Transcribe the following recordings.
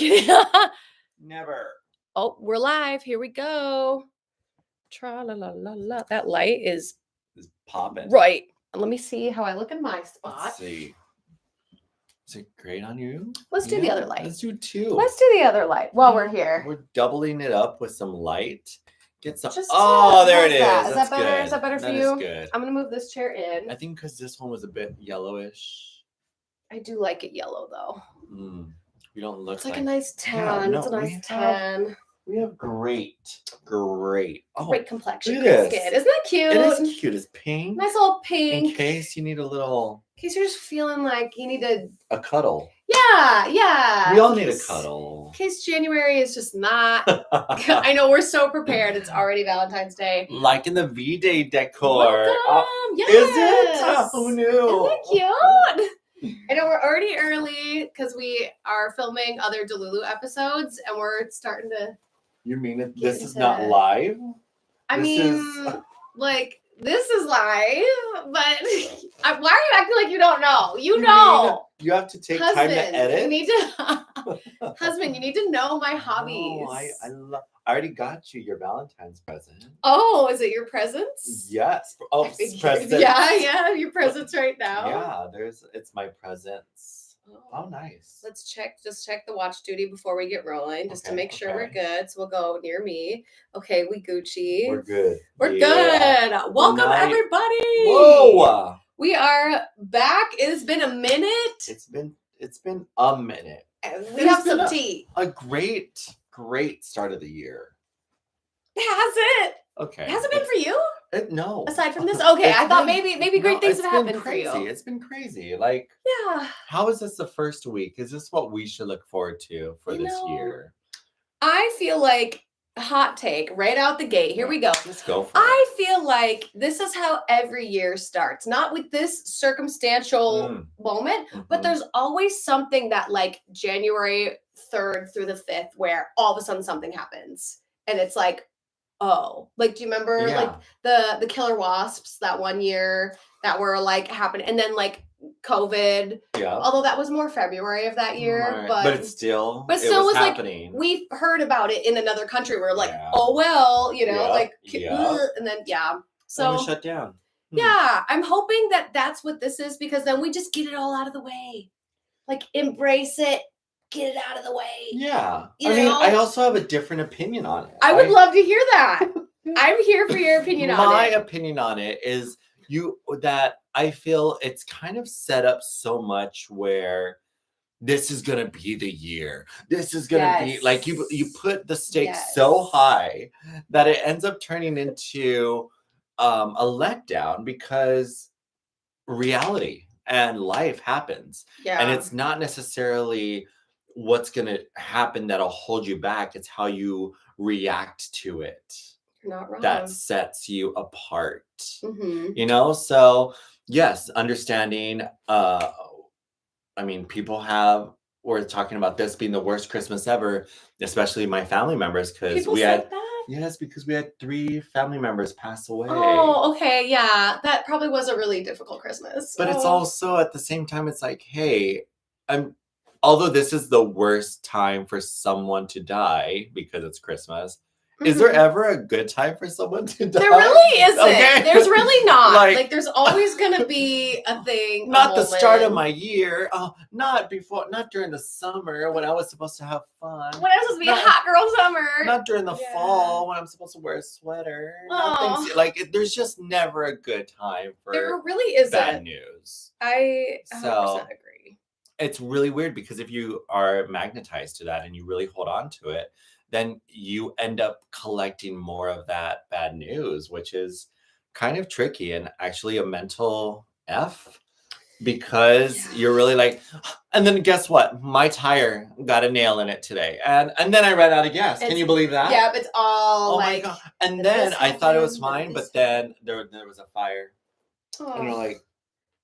kidding. Never. Oh, we're live. Here we go. Tra-la-la-la-la. That light is popping. Right. Let me see how I look in my spot. Let's see. Is it great on you? Let's do the other light. Let's do two. Let's do the other light while we're here. We're doubling it up with some light. Get some. Just there it is. Is that better? Good. Is that better for that you? Is good. I'm going to move this chair in. I think because this one was a bit yellowish. I do like it yellow, though. We don't look It's like a nice tan. Yeah, it's a nice tan. We have great complexion. Look at Skin. this. Isn't that cute? It is cute. It's pink. Nice little pink. In case you need a little. In case you're just feeling like you need a cuddle. Yeah. We all need a cuddle. In case January is just not. I know we're so prepared. It's already Valentine's Day. Like in the V-Day decor. Welcome. Yes. Is it? Who knew? Isn't that cute? I know we're already early because we are filming other Delulu episodes and we're starting to. You mean this is not live? This is live, but why are you acting like you don't know? You know. You have to take time to edit. You need to, husband, you need to know my hobbies. I already got you your Valentine's present. Oh, is it your presents? Yes. Oh, presents. Yeah, your presents right now. Yeah, it's my presents. Oh, nice. Let's check the watch duty before we get rolling, just to make sure we're good. So we'll go near me. Okay, we Gucci. We're good. We're good. Welcome, everybody. Whoa. We are back. It has been a minute. It's been a minute. We have some tea. A great start of the year. Has it? Okay. Has it been for you? No. Aside from this, okay. I thought maybe great things have happened for you. It's been crazy. Like, yeah. How is this the first week? Is this what we should look forward to for this year? I feel like hot take right out the gate. Here we go. Let's go for it. I feel like this is how every year starts. Not with this circumstantial moment, but there's always something that like January 3rd through the 5th where all of a sudden something happens. And it's like, oh, like, do you remember like the killer wasps that one year that were like happening, and then like COVID, although that was more February of that year, but it still was happening. Like we heard about it in another country. We're like, oh well, and then so we shut down. Yeah, I'm hoping that that's what this is, because then we just get it all out of the way, like embrace it. Get it out of the way. Yeah. I also have a different opinion on it. I would love to hear that. I'm here for your opinion on it. My opinion on it is that I feel it's kind of set up so much where this is going to be the year. This is going to be like you put the stakes so high that it ends up turning into a letdown, because reality and life happens. Yeah. And it's not necessarily what's going to happen that'll hold you back. It's how you react to it. You're not wrong. That sets you apart. So yes, understanding, we're talking about this being the worst Christmas ever, especially my family members, because we had because we had 3 family members pass away. Oh, okay. Yeah. That probably was a really difficult Christmas. But it's also at the same time, it's like, hey, although this is the worst time for someone to die because it's Christmas, is there ever a good time for someone to die? There really isn't. Okay. There's really not. Like there's always going to be a thing. Not the start of my year. Oh, not during the summer when I was supposed to have fun. When I was supposed to be a hot girl summer. Not during the fall when I'm supposed to wear a sweater. There's just never a good time for there really isn't. Bad news. I 100% agree. It's really weird, because if you are magnetized to that and you really hold on to it, then you end up collecting more of that bad news, which is kind of tricky and actually a mental F, because you're really like, and then guess what? My tire got a nail in it today. And then I ran out of gas. Can you believe that? Yeah, it's all my God. And then I thought it was fine, but then there was a fire. Oh. And we're like,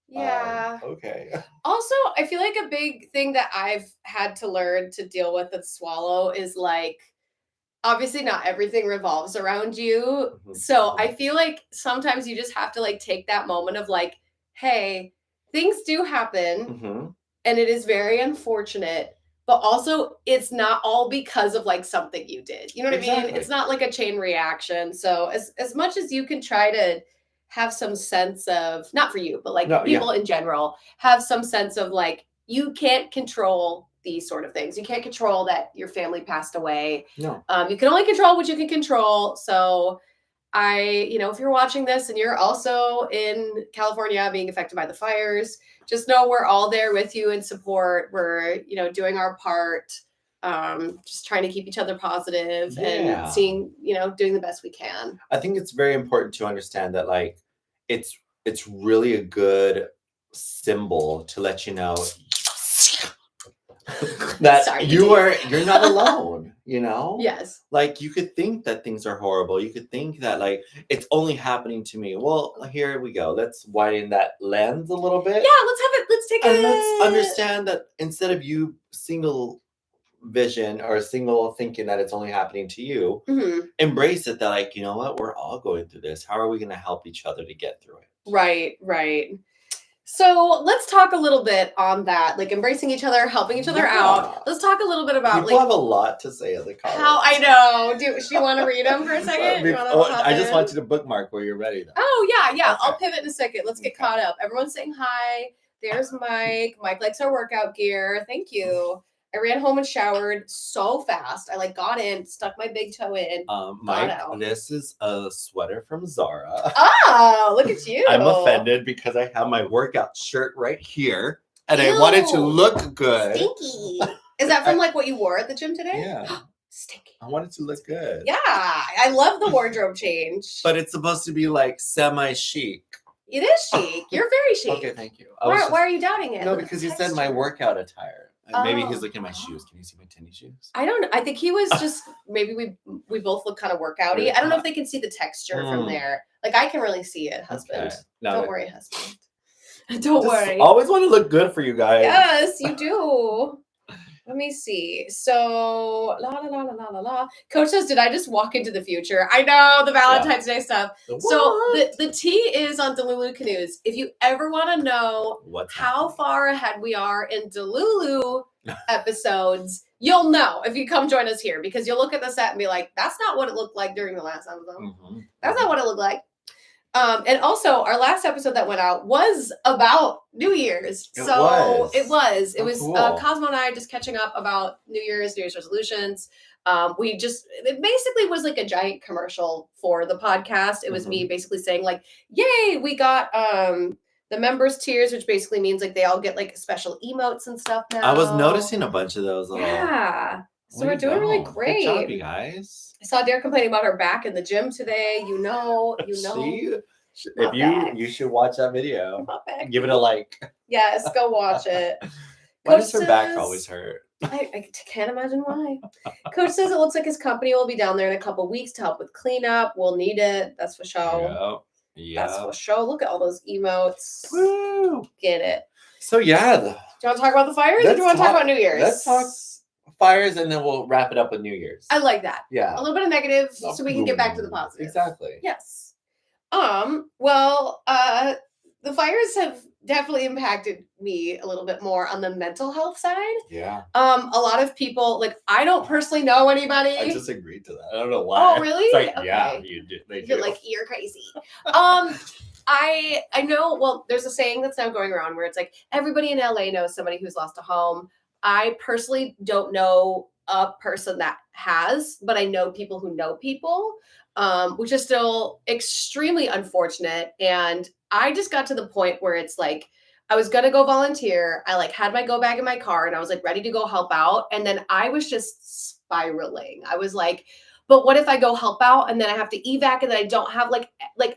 yeah. Okay. Also, I feel like a big thing that I've had to learn to deal with swallow is like, obviously not everything revolves around you. So I feel like sometimes you just have to like take that moment of like, hey, things do happen and it is very unfortunate, but also it's not all because of like something you did. You know what I mean? It's not like a chain reaction. So as much as you can try to have some sense of, not for you, but like people in general, have some sense of like, you can't control these sort of things. You can't control that your family passed away. No. You can only control what you can control. So if you're watching this and you're also in California being affected by the fires, just know we're all there with you in support. We're, doing our part, just trying to keep each other positive and seeing, doing the best we can. I think it's very important to understand that like, it's really a good symbol to let you know that you're not alone, Yes. Like you could think that things are horrible. You could think that like it's only happening to me. Well, here we go. Let's widen that lens a little bit. Yeah, let's understand that instead of you single vision or single thinking that it's only happening to you, embrace it that like, you know what, we're all going through this. How are we going to help each other to get through it? Right. So let's talk a little bit on that, like embracing each other, helping each other out. Let's talk a little bit about people have a lot to say in the comments. How I know. Do you want to read them for a second? I just want you to bookmark where you're ready. Though. Oh yeah. Okay. I'll pivot in a second. Let's get caught up. Everyone's saying hi. There's Mike. Mike likes our workout gear. Thank you. I ran home and showered so fast. I got in, stuck my big toe in. Mike, this is a sweater from Zara. Oh, look at you. I'm offended because I have my workout shirt right here and I wanted to look good. Stinky. Is that from what you wore at the gym today? Yeah. Stinky. I wanted to look good. Yeah. I love the wardrobe change. But it's supposed to be semi-chic. It is chic. You're very chic. Okay, thank you. Why are you doubting it? No, because you said my workout attire. Maybe he's looking at my shoes. Can you see my tennis shoes? I don't know. I think he was just, maybe we both look kind of workouty. I don't know if they can see the texture from there. I can really see it, husband. Okay. No, don't worry, husband. Don't worry. Always want to look good for you guys. Yes, you do. Let me see. So, Coach says, did I just walk into the future? I know, the Valentine's Day stuff. So the T is on Delulu Canoes. If you ever want to know how far ahead we are in Delulu episodes, you'll know if you come join us here, because you'll look at the set and be like, that's not what it looked like during the last episode. That's not what it looked like. And also our last episode that went out was about New Year's. It was cool. Cosmo and I just catching up about New Year's resolutions. It basically was like a giant commercial for the podcast. It was me basically saying yay, we got, the members tiers, which basically means they all get special emotes and stuff now. I was noticing a bunch of those. Yeah. So we're doing really great. Good job, you guys. I saw Derek complaining about her back in the gym today. You know. See? You should watch that video. Give it a like. Yes, go watch it. Why does her back always hurt? I can't imagine why. Coach says it looks like his company will be down there in a couple weeks to help with cleanup. We'll need it. That's for sure. Yeah. That's for sure. Look at all those emotes. Woo! Get it. So yeah. Do you want to talk about the fires or do you want to talk about New Year's? Let's talk fires and then we'll wrap it up with New Year's. I like that. Yeah. A little bit of negative so we can get back to the positive. Exactly. Yes. The fires have definitely impacted me a little bit more on the mental health side. Yeah. A lot of people, I don't personally know anybody. I just agreed to that. I don't know why. Oh, really? It's yeah, you do. You're you're crazy. I know, well, there's a saying that's now going around where it's everybody in LA knows somebody who's lost a home. I personally don't know a person that has, but I know people who know people, which is still extremely unfortunate. And I just got to the point where it's I was going to go volunteer. I had my go bag in my car and I was ready to go help out. And then I was just spiraling. I was but what if I go help out and then I have to evac and then I don't have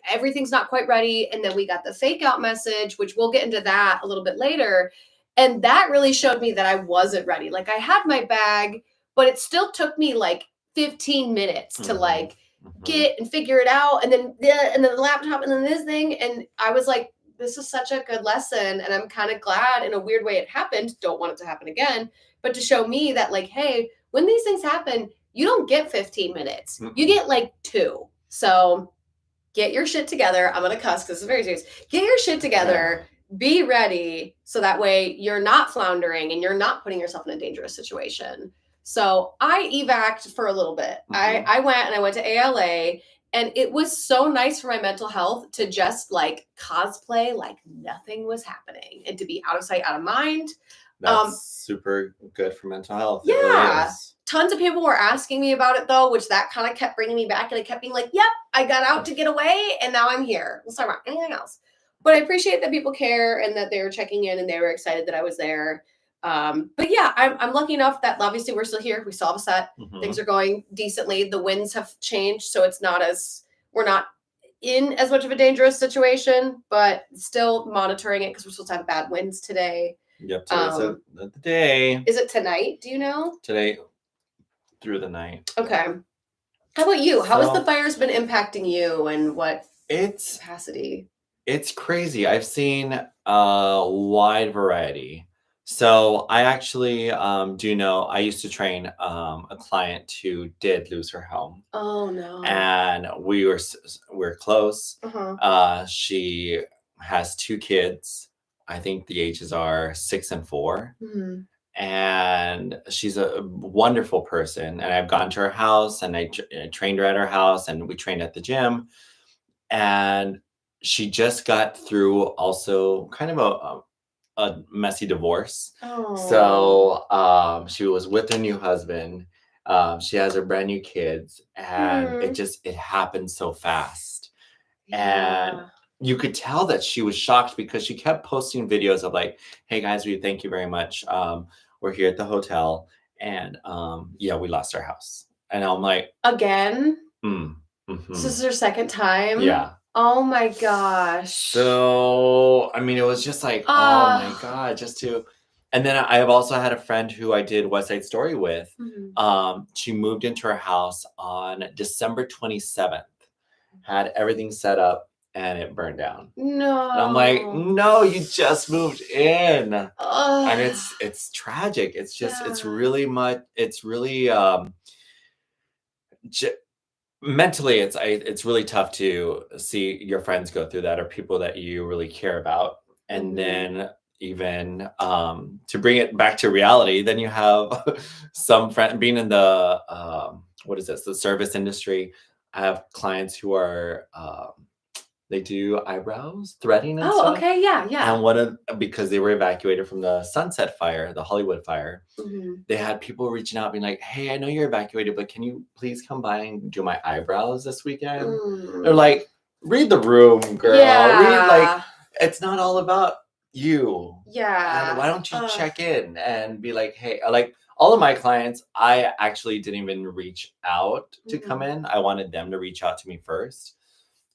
everything's not quite ready. And then we got the fake out message, which we'll get into that a little bit later. And that really showed me that I wasn't ready. I had my bag, but it still took me 15 minutes to get and figure it out. And then the laptop and then this thing. And I was this is such a good lesson. And I'm kind of glad in a weird way it happened. Don't want it to happen again. But to show me that hey, when these things happen, you don't get 15 minutes. You get 2. So get your shit together. I'm going to cuss because it's very serious. Get your shit together. be ready so that way you're not floundering and you're not putting yourself in a dangerous situation. So I evac'd for a little bit. I went to ALA, and it was so nice for my mental health to just like cosplay like nothing was happening and to be out of sight, out of mind. That's super good for mental health. Yeah. It really is. Tons of people were asking me about it though, which that kind of kept bringing me back, and I kept being like, yep, I got out to get away and now I'm here. Let's talk about anything else. But I appreciate that people care and that they were checking in and they were excited that I was there. But yeah, I'm lucky enough that obviously we're still here. We still have a set. Things are going decently. The winds have changed, so it's not as, we're not in as much of a dangerous situation, but still monitoring it because we're supposed to have bad winds today. Yep, today's the day. Is it tonight? Do you know? Today through the night. Okay. How about you? How has the fires been impacting you, and what capacity? It's crazy. I've seen a wide variety. So I actually do know, I used to train a client who did lose her home. Oh no. And we're close. She has 2 kids. I think the ages are 6 and 4. And she's a wonderful person. And I've gone to her house, and I trained her at her house, and we trained at the gym. And she just got through also kind of a messy divorce. So she was with her new husband. She has her brand new kids, and it happened so fast. And you could tell that she was shocked because she kept posting videos of like, hey guys, we thank you very much. We're here at the hotel, and yeah, we lost our house. And I'm like, again? This is her second time? Yeah. Oh my gosh. So, I mean, it was just like, oh my God, and then I have also had a friend who I did West Side Story with. She moved into her house on December 27th, had everything set up, and it burned down. No. And I'm like, no, you just moved in. And it's tragic. It's just, it's really mentally, it's really tough to see your friends go through that, or people that you really care about. And then even to bring it back to reality, then you have some friend being in the the service industry. I have clients who are they do eyebrows, threading and stuff. Okay, yeah. And because they were evacuated from the Sunset Fire, the Hollywood fire, they had people reaching out being like, hey, I know you're evacuated, but can you please come by and do my eyebrows this weekend? They're like, read the room, girl. Read, like, it's not all about you. Yeah. And why don't you check in and be like, hey, like all of my clients, I actually didn't even reach out to come in. I wanted them to reach out to me first.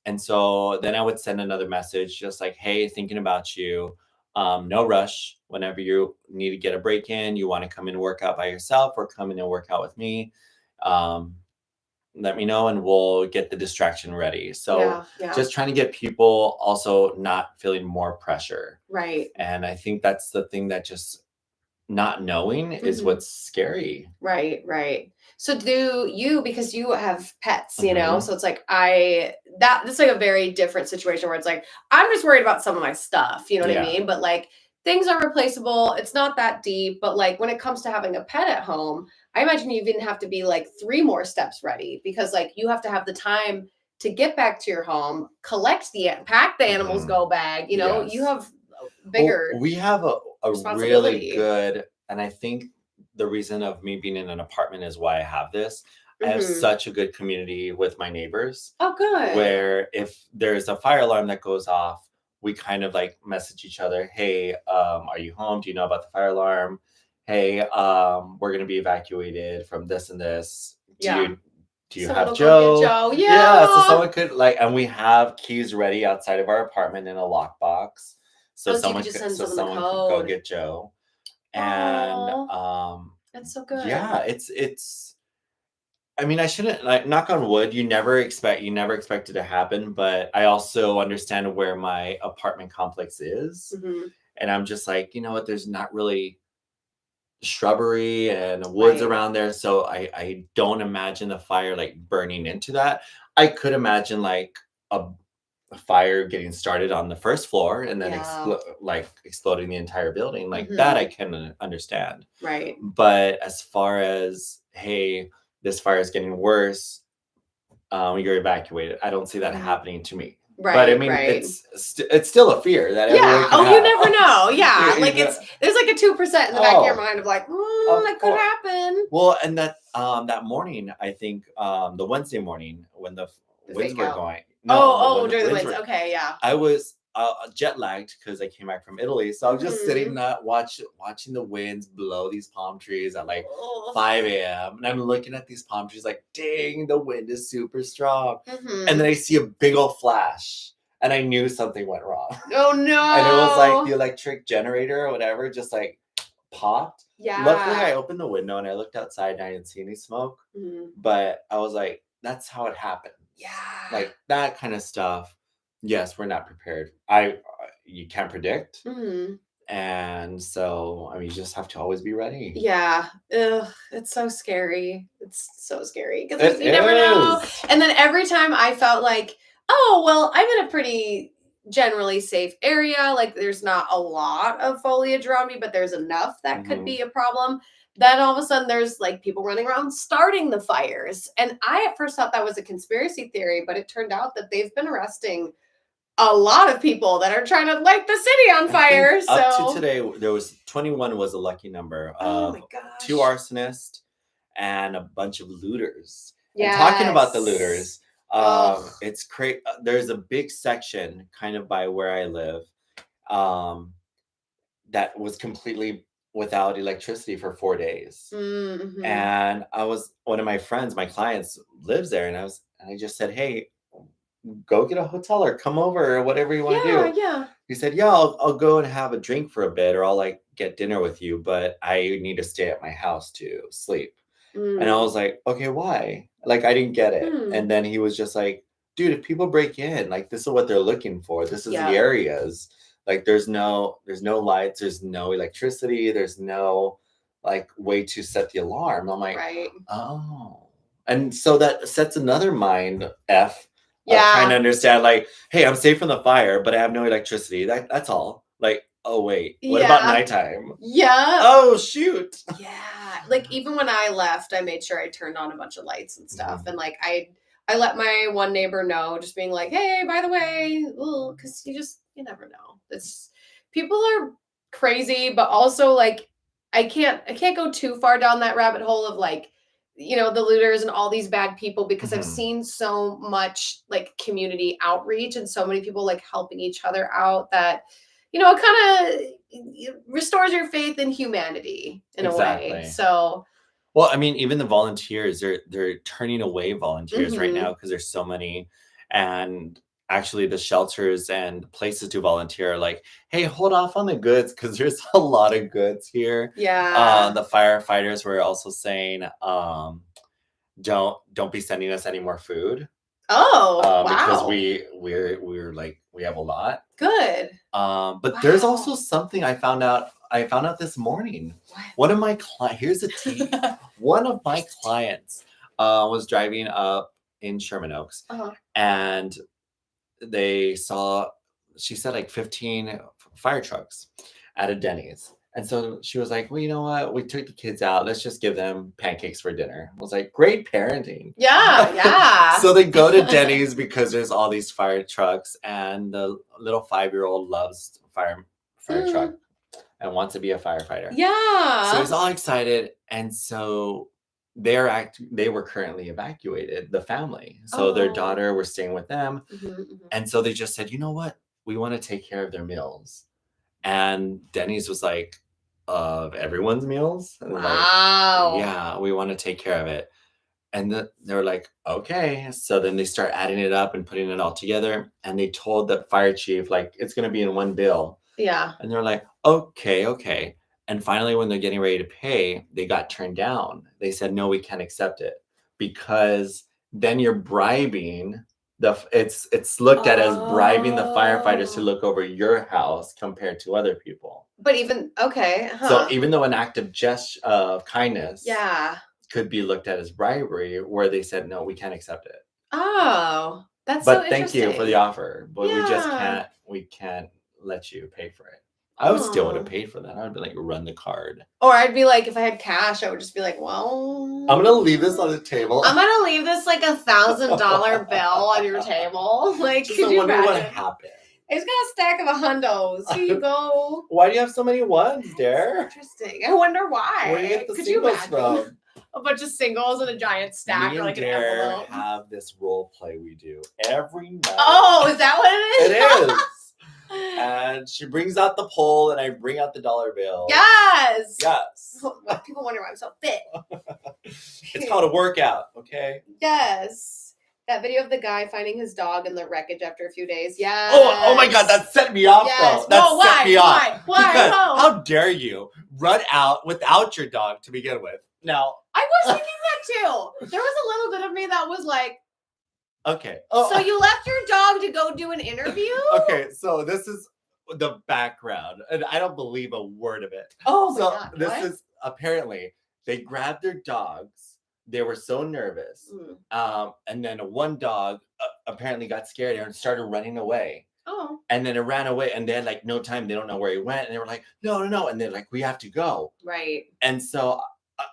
And so then I would send another message just like, hey, thinking about you. No rush. Whenever you need to get a break in, you want to come in and work out by yourself or come in and work out with me, let me know and we'll get the distraction ready. So just trying to get people also not feeling more pressure. Right. And I think that's the thing that just not knowing is what's scary. Right. So do you, because you have pets, you know, so it's like this is like a very different situation where it's like, I'm just worried about some of my stuff, you know what I mean? But like things are replaceable. It's not that deep, but like when it comes to having a pet at home, I imagine you even have to be like 3 more steps ready, because like you have to have the time to get back to your home, pack the animal's go bag, you know, you have bigger. Well, we have a really good, and I think the reason of me being in an apartment is why I have this. I have such a good community with my neighbors. Oh, good. Where if there's a fire alarm that goes off, we kind of like message each other. Hey, are you home? Do you know about the fire alarm? Hey, we're going to be evacuated from this and this. Do you have Joe? Yeah. So someone could and we have keys ready outside of our apartment in a lockbox. So someone could go get Joe. And that's so good. Yeah, it's I mean, I shouldn't knock on wood, you never expect it to happen, but I also understand where my apartment complex is. And I'm just like, you know what, there's not really shrubbery and woods around there, so I don't imagine the fire like burning into that. I could imagine like a fire getting started on the first floor and then exploding the entire building, like that I can understand. Right. But as far as, hey, this fire is getting worse, you're evacuated, I don't see that happening to me. Right. But I mean, it's still a fear that everyone can have. You never know. Yeah. Like there's like a 2% in the back of your mind of like, that could happen. Well, and that morning, I think the Wednesday morning when the winds were going. No, during the winds. Okay, yeah. I was jet lagged because I came back from Italy, so I was just sitting watching the winds blow these palm trees at like 5 a.m. and I'm looking at these palm trees like, dang, the wind is super strong. And then I see a big old flash, and I knew something went wrong. Oh no! And it was like the electric generator or whatever just like popped. Yeah. Luckily, I opened the window and I looked outside and I didn't see any smoke. But I was like, that's how it happened. Yeah. Like that kind of stuff. Yes, we're not prepared. You can't predict. And so, I mean, you just have to always be ready. Yeah. Ugh, it's so scary. It's so scary because you never know. And then every time I felt like, oh, well, I'm in a pretty generally safe area. Like there's not a lot of foliage around me, but there's enough that could be a problem. Then all of a sudden there's like people running around starting the fires. And I at first thought that was a conspiracy theory, but it turned out that they've been arresting a lot of people that are trying to light the city on fire. So up to today, there was 21 was a lucky number. Oh my gosh. 2 arsonists and a bunch of looters. Yes. And talking about the looters, it's crazy. There's a big section kind of by where I live that was completely without electricity for 4 days. And one of my friends, my clients lives there, and I just said, hey, go get a hotel or come over or whatever you want to do. Yeah. He said, yeah, I'll go and have a drink for a bit, or I'll like get dinner with you, but I need to stay at my house to sleep. And I was like, okay, why? Like, I didn't get it. And then he was just like, dude, if people break in, like, this is what they're looking for. This is the areas. Like, there's no lights, there's no electricity, there's no like way to set the alarm. I'm like, oh. And so that sets another mind trying to understand, like, hey, I'm safe from the fire, but I have no electricity. That's all. Like, oh wait, what about nighttime? Yeah. Oh shoot. Yeah. Like even when I left, I made sure I turned on a bunch of lights and stuff. And like I let my one neighbor know, just being like, hey, by the way, because you never know. People are crazy, but also like I can't go too far down that rabbit hole of like, the looters and all these bad people, because I've seen so much like community outreach and so many people like helping each other out that, it kind of restores your faith in humanity in a way. So, well, I mean, even the volunteers, they're turning away volunteers right now because there's so many, and actually the shelters and places to volunteer are like, hey, hold off on the goods because there's a lot of goods here. Yeah. The firefighters were also saying, don't be sending us any more food. Oh, wow. Because we're like, we have a lot. Good. But there's also something I found out this morning. What? One of my clients, here's a tea. One of my clients was driving up in Sherman Oaks, and she said like 15 fire trucks at a Denny's. And so she was like, well, you know what? We took the kids out. Let's just give them pancakes for dinner. I was like, great parenting. Yeah. So they go to Denny's because there's all these fire trucks, and the little 5-year-old loves fire truck and wants to be a firefighter. Yeah. So he's all excited. And so they were currently evacuated, the family. So their daughter was staying with them. And so they just said, you know what? We want to take care of their meals. And Denny's was like, of everyone's meals? And wow. like, yeah, we want to take care of it. And they were like, okay. So then they start adding it up and putting it all together. And they told the fire chief, like, it's going to be in one bill. Yeah. And they're like, okay. And finally, when they're getting ready to pay, they got turned down. They said, no, we can't accept it, because then you're bribing it's looked at as bribing the firefighters to look over your house compared to other people. But even so even though an act of gesture of kindness could be looked at as bribery, where they said, no, we can't accept it. Oh, That's but so thank you for the interesting. offer, but Yeah. we can't let you pay for it. I would still would have paid for that. I would be like, run the card. Or I'd be like, if I had cash, I would just be like, well, I'm gonna leave this on the table. I'm gonna leave this like $1,000 bill on your table. Like, just could you wonder imagine? what happened. It's got a stack of $100s. Here you go. Why do you have so many ones, dear? Interesting. I wonder why. Where do you get the could singles you imagine? from? A bunch of singles and a giant stack Me or like and an Dare envelope. have this role play we do every night. Oh, is that what it is? It is. And she brings out the pole and I bring out the dollar bill. Yes. Yes. Well, people wonder why I'm so fit. It's called a workout, okay? Yes. That video of the guy finding his dog in the wreckage after a few days. Yes. Oh my God, that set me off Yes. though. That set me off. Why? Because No. how dare you run out without your dog to begin with? Now, I was thinking that too. There was a little bit of me that was like, okay. So you left your dog to go do an interview? Okay, so this is the background, and I don't believe a word of it. Oh my so God. this what? is apparently they grabbed their dogs. They were so nervous, and then one dog apparently got scared and started running away. Oh. And then it ran away, and they had like no time. They don't know where he went, and they were like, no, and they're like, we have to go. Right. And so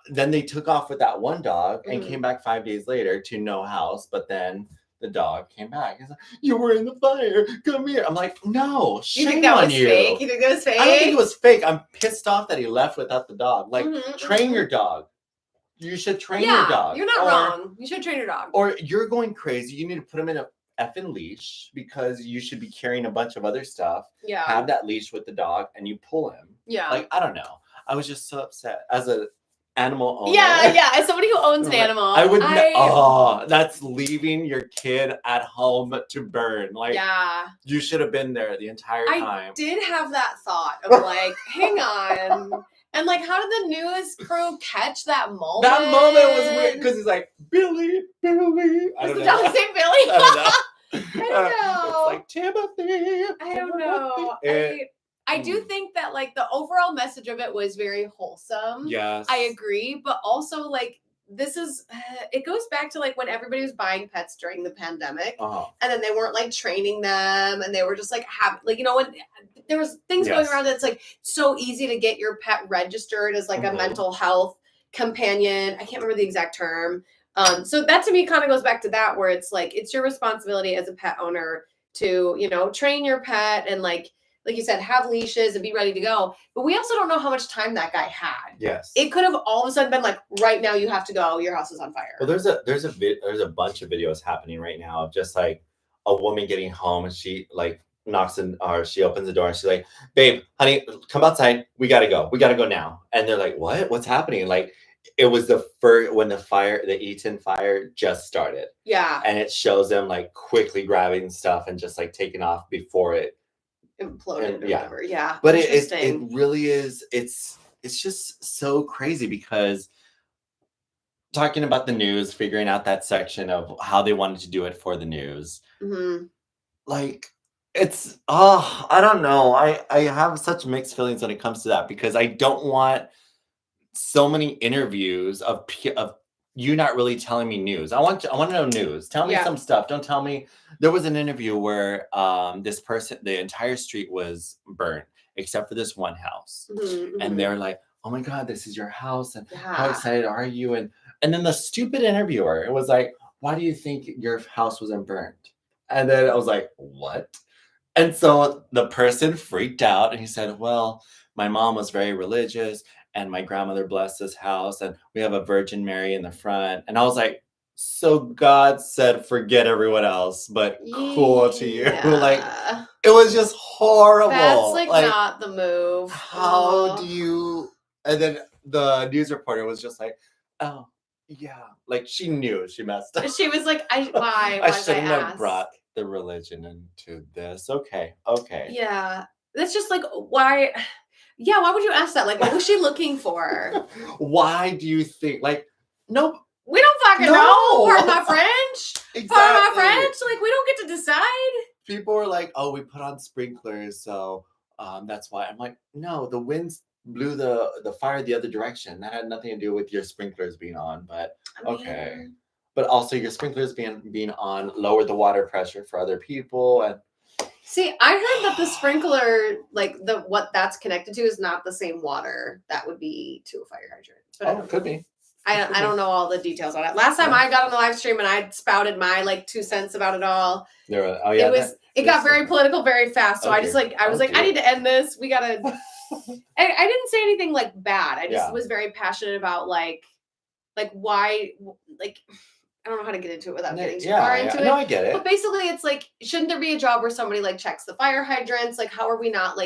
then they took off with that one dog and came back 5 days later to no house, but then the dog came back. He's like, you were in the fire. Come here. I'm like, no, shame You think that on was you. fake? You think that was fake? I don't think it was fake. I'm pissed off that he left without the dog. Like, train your dog. You should train your dog. You're not wrong. You should train your dog. Or you're going crazy. You need to put him in a effing leash because you should be carrying a bunch of other stuff. Yeah. Have that leash with the dog and you pull him. Yeah. Like, I don't know. I was just so upset as an animal owner. Yeah. As somebody who owns an animal, I would. That's leaving your kid at home to burn. Like, you should have been there the entire time. I did have that thought of like, hang on. And like, how did the news crew catch that moment? That moment was weird because he's like, Billy. I don't know. Does the dog say Billy? I don't know. It's like Timothy. I don't know. I do think that like the overall message of it was very wholesome. Yes. I agree. But also like, this is, it goes back to like when everybody was buying pets during the pandemic and then they weren't like training them and they were just like, when there was things going around that's like so easy to get your pet registered as like a mental health companion. I can't remember the exact term. So that to me kind of goes back to that where it's like, it's your responsibility as a pet owner to, train your pet and like you said, have leashes and be ready to go. But we also don't know how much time that guy had. Yes. It could have all of a sudden been like, right now you have to go. Your house is on fire. Well, there's a bunch of videos happening right now of just like a woman getting home and she like knocks in or she opens the door and she's like, babe, honey, come outside. We got to go. We got to go now. And they're like, what? What's happening? Like, it was when the Eaton fire just started. Yeah. And it shows them like quickly grabbing stuff and just like taking off before it imploded or whatever. Yeah. But it really is. It's just so crazy because talking about the news, figuring out that section of how they wanted to do it for the news. Like it's, I don't know. I have such mixed feelings when it comes to that because I don't want so many interviews of you not really telling me news. I want to know news. Tell me some stuff. Don't tell me. There was an interview where this person, the entire street was burned except for this one house. And they're like, oh my God, this is your house. And how excited are you? And then the stupid interviewer, it was like, why do you think your house wasn't burned? And then I was like, what? And so the person freaked out and he said, well, my mom was very religious and my grandmother blessed this house and we have a Virgin Mary in the front. And I was like, so God said, forget everyone else, but cool to you. Like, it was just horrible. That's like not the move. How do you, and then the news reporter was just like, oh yeah. Like she knew she messed up. She was like, why I shouldn't have brought the religion into this. Okay. Yeah. That's just like, why? Yeah, why would you ask that? Like, what was she looking for? Why do you think, like, no. We don't fucking know. Pardon my French. Exactly. Pardon my French. Like, we don't get to decide. People were like, oh, we put on sprinklers, so that's why. I'm like, no, the winds blew the fire the other direction. That had nothing to do with your sprinklers being on, but okay. but also your sprinklers being on lower the water pressure for other people. And see, I heard that the sprinkler, like what that's connected to, is not the same water that would be to a fire hydrant. But it could be. I don't know all the details on it. Last time I got on the live stream and I spouted my 2 cents about it all. It got very political very fast. So I just I was I need to end this. We gotta. I didn't say anything bad. I just was very passionate about why I don't know how to get into it without getting too far into it. No, I get it. But basically, it's shouldn't there be a job where somebody checks the fire hydrants? How are we not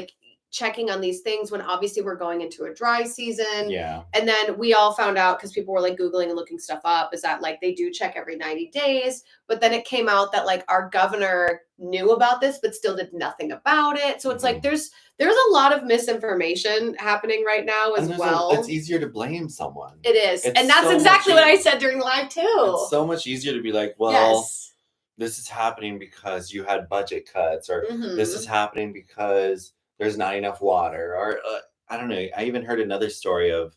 checking on these things when obviously we're going into a dry season? Yeah. And then we all found out, because people were Googling and looking stuff up, is that they do check every 90 days. But then it came out that our governor knew about this but still did nothing about it. So it's there's a lot of misinformation happening right now as well. It's easier to blame someone. It is. And that's exactly what I said during the live too. It's so much easier to be this is happening because you had budget cuts, or this is happening because there's not enough water, or I don't know. I even heard another story of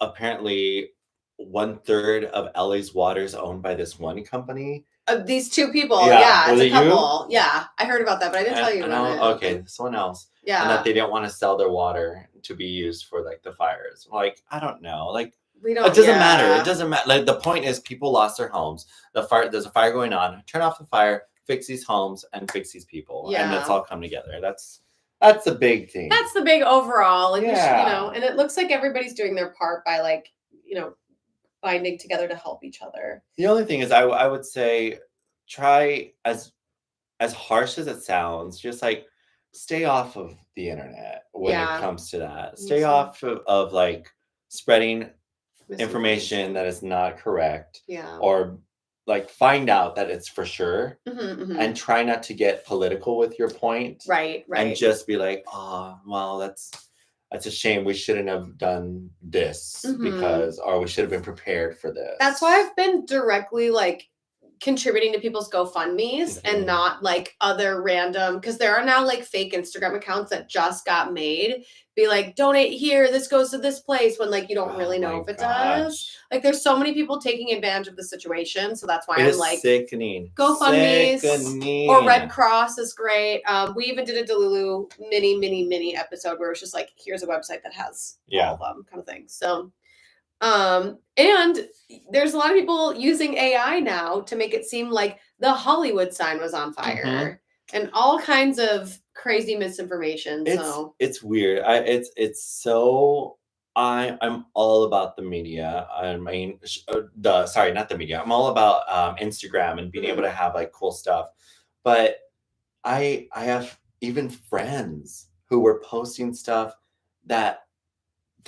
apparently 1/3 of LA's water is owned by this one company. These two people, it's a couple. You? Yeah, I heard about that, but I didn't tell you about it. Okay, someone else. Yeah, and that they didn't want to sell their water to be used for the fires. I don't know. We don't. It doesn't matter. It doesn't matter. The point is, people lost their homes. There's a fire going on. Turn off the fire, fix these homes, and fix these people, and let's all come together. That's the big thing. That's the big overall. And it looks like everybody's doing their part by binding together to help each other. The only thing is, I would say, try as harsh as it sounds, just stay off of the internet when it comes to that. Stay off of spreading information that is not correct. Yeah. Or find out that it's for sure, and try not to get political with your point. Right. And just be well, that's a shame. We shouldn't have done this because, or we should have been prepared for this. That's why I've been directly contributing to people's GoFundMes and not other random, because there are now fake Instagram accounts that just got made. Be donate here, this goes to this place, when you don't really know if it does. There's so many people taking advantage of the situation, so that's why I'm sickening. GoFundMes or Red Cross is great. We even did a Delulu mini episode where it's just here's a website that has all of them, kind of thing. So and there's a lot of people using AI now to make it seem like the Hollywood sign was on fire and all kinds of crazy misinformation. It's weird. I'm all about the media. I mean, not the media. I'm all about Instagram and being able to have cool stuff. But I have even friends who were posting stuff that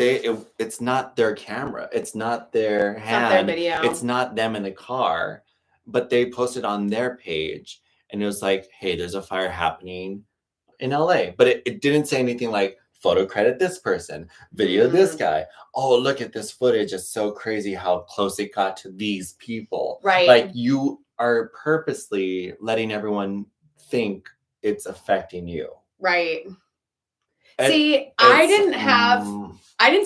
it's not their camera, it's not their hand, not their video, it's not them in the car, but they posted on their page, and it was hey, there's a fire happening in LA, but it didn't say anything photo credit this person, video this guy. Oh, look at this footage, it's so crazy how close it got to these people. Right. You are purposely letting everyone think it's affecting you. Right. See, I didn't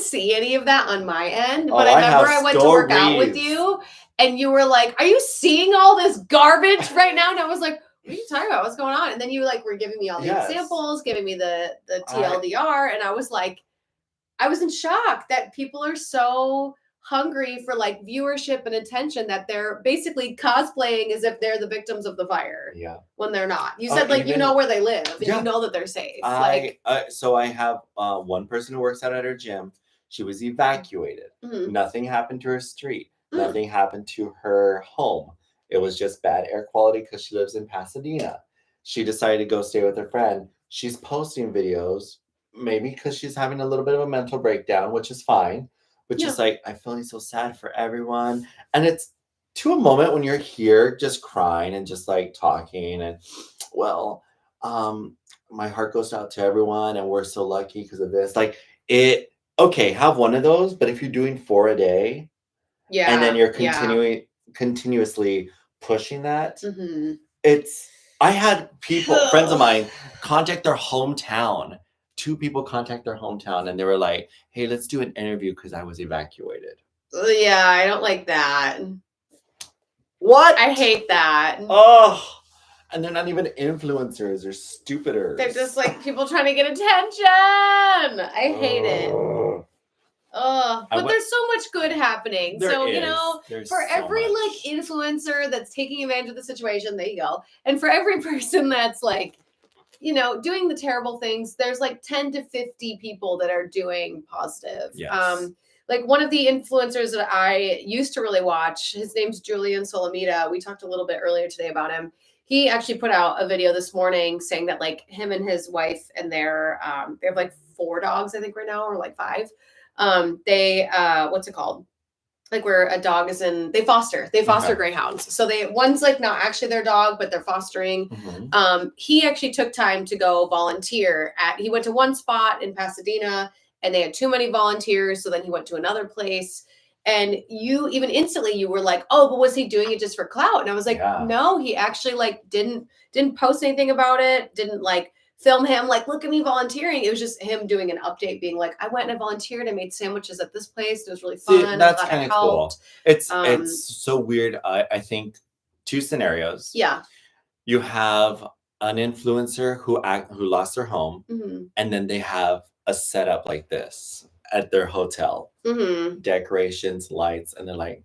see any of that on my end, but I remember I went to work out with you and you were are you seeing all this garbage right now? And I was what are you talking about? What's going on? And then you were giving me all the examples, giving me the TLDR. And I was in shock that people are so hungry for viewership and attention that they're basically cosplaying as if they're the victims of the fire. Yeah. When they're not. You said you know where they live and you know that they're safe. So I have one person who works out at her gym. She was evacuated. Nothing happened to her street. Nothing happened to her home. It was just bad air quality because she lives in Pasadena. She decided to go stay with her friend. She's posting videos, maybe because she's having a little bit of a mental breakdown, which is fine. But just I'm feeling so sad for everyone. And it's to a moment when you're here just crying and just talking and, my heart goes out to everyone and we're so lucky because of this. Have one of those, but if you're doing 4 a day, and then you're continuously pushing that, I had friends of mine contact their hometown. 2 people contact their hometown and they were hey, let's do an interview because I was evacuated. Yeah, I don't like that. What? I hate that. Oh. And they're not even influencers. They're stupiders. They're just like people trying to get attention. I hate it. But there's so much good happening. So, there's for every influencer that's taking advantage of the situation, there you go. And for every person that's like, doing the terrible things, there's like 10 to 50 people that are doing positive. Yes. Like one of the influencers that I used to really watch, his name's Julian Solomita. We talked a little bit earlier today about him. He actually put out a video this morning saying that like him and his wife and their they have like 4 dogs, I think right now, or like 5. They what's it called? Like where a dog is they foster greyhounds. So one's like not actually their dog, but they're fostering. Mm-hmm. He actually took time to go volunteer he went to one spot in Pasadena and they had too many volunteers. So then he went to another place. And you even instantly you were like, oh, but was he doing it just for clout? And I was like, no, he actually like didn't post anything about it. Didn't like film him like, look at me volunteering. It was just him doing an update being like, I went and I volunteered. I made sandwiches at this place. It was really fun. See, that's kind of cool. It's so weird. I think 2 scenarios. Yeah. You have an influencer who lost their home, mm-hmm. and then they have a setup like this at their hotel. Mm-hmm. Decorations, lights, and they're like,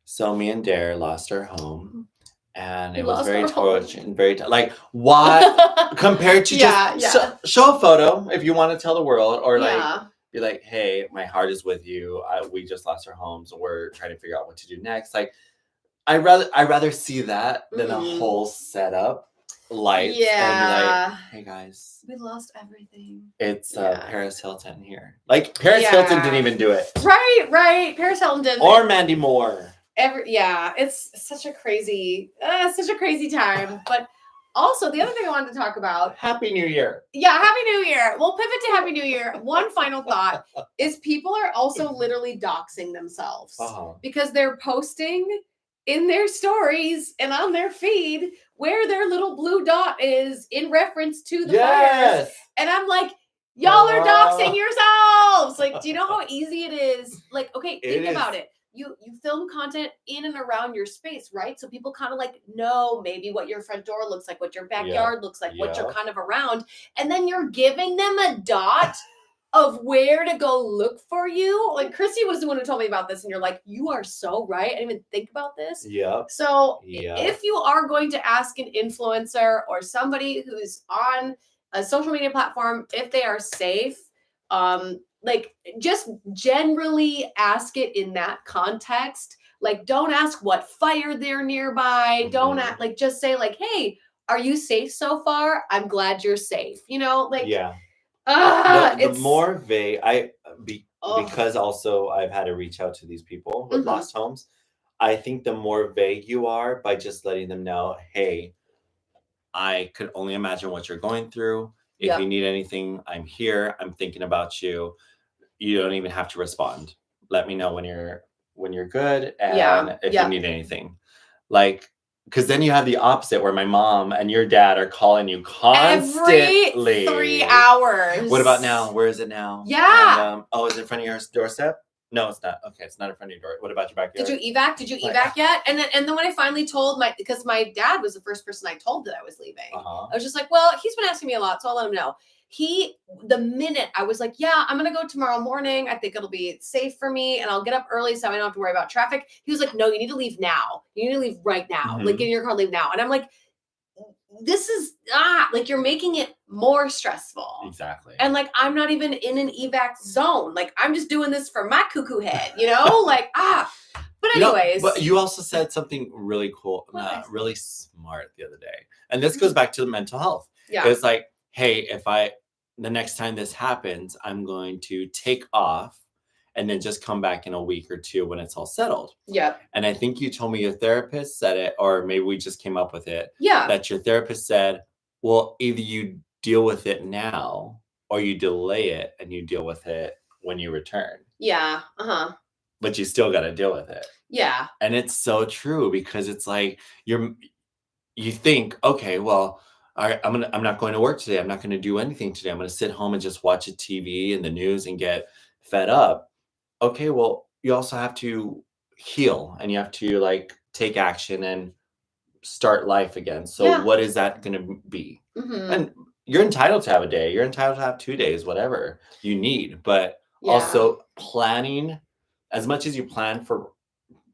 so me and Dare lost our home. And it was very torch and very like what compared to just show a photo if you want to tell the world or like be like, hey, my heart is with you. We just lost our homes. We're trying to figure out what to do next. Like I rather see that than a whole setup lights and be like, hey guys, we lost everything. It's Paris Hilton here. Like Paris Hilton didn't even do it. Right. Paris Hilton didn't. Or Mandy Moore. It's such a crazy time. But also the other thing I wanted to talk about. Happy New Year. Yeah, Happy New Year. We'll pivot to Happy New Year. One final thought is people are also literally doxing themselves because they're posting in their stories and on their feed where their little blue dot is in reference to the fires. And I'm like, y'all are doxing yourselves. Like, do you know how easy it is? Like, okay, think about it. You film content in and around your space, right? So people kind of like know maybe what your front door looks like, what your backyard looks like, what you're kind of around. And then you're giving them a dot of where to go look for you. Like Chrissy was the one who told me about this and you're like, you are so right. I didn't even think about this. Yeah. So if you are going to ask an influencer or somebody who's on a social media platform, if they are safe, like just generally ask it in that context. Like don't ask what fire they're nearby. Mm-hmm. Don't ask, like just say like, hey, are you safe so far? I'm glad you're safe. Like the more vague because also I've had to reach out to these people with lost homes. I think the more vague you are by just letting them know, hey, I could only imagine what you're going through. If you need anything, I'm here. I'm thinking about you. You don't even have to respond. Let me know when you're good and if you need anything. Like, because then you have the opposite where my mom and your dad are calling you constantly. Every 3 hours. What about now? Where is it now? Yeah. And, is it in front of your doorstep? No, it's not. Okay, it's not in front of your door. What about your backyard? Did you evac yet? And then when I finally told because my dad was the first person I told that I was leaving. I was just like, well, he's been asking me a lot, so I'll let him know. The minute I was like, yeah, I'm going to go tomorrow morning. I think it'll be safe for me and I'll get up early so I don't have to worry about traffic. He was like, no, you need to leave now. You need to leave right now. Like get in your car, leave now. And I'm like, this is like you're making it more stressful. Exactly. And like I'm not even in an evac zone. Like I'm just doing this for my cuckoo head, like But anyways, but you also said something really cool, really smart the other day. And this goes back to the mental health. Yeah. It's like, hey, the next time this happens, I'm going to take off and then just come back in a week or 2 when it's all settled. Yep. And I think you told me your therapist said it, or maybe we just came up with it. Yeah. That your therapist said, well, either you deal with it now or you delay it and you deal with it when you return. Yeah. But you still got to deal with it. Yeah. And it's so true because it's like you think, okay, well, all right, I'm not going to work today. I'm not going to do anything today. I'm going to sit home and just watch a TV and the news and get fed up. Okay, well, you also have to heal and you have to like take action and start life again. So what is that going to be? And you're entitled to have a day. You're entitled to have 2 days, whatever you need. But also planning, as much as you plan for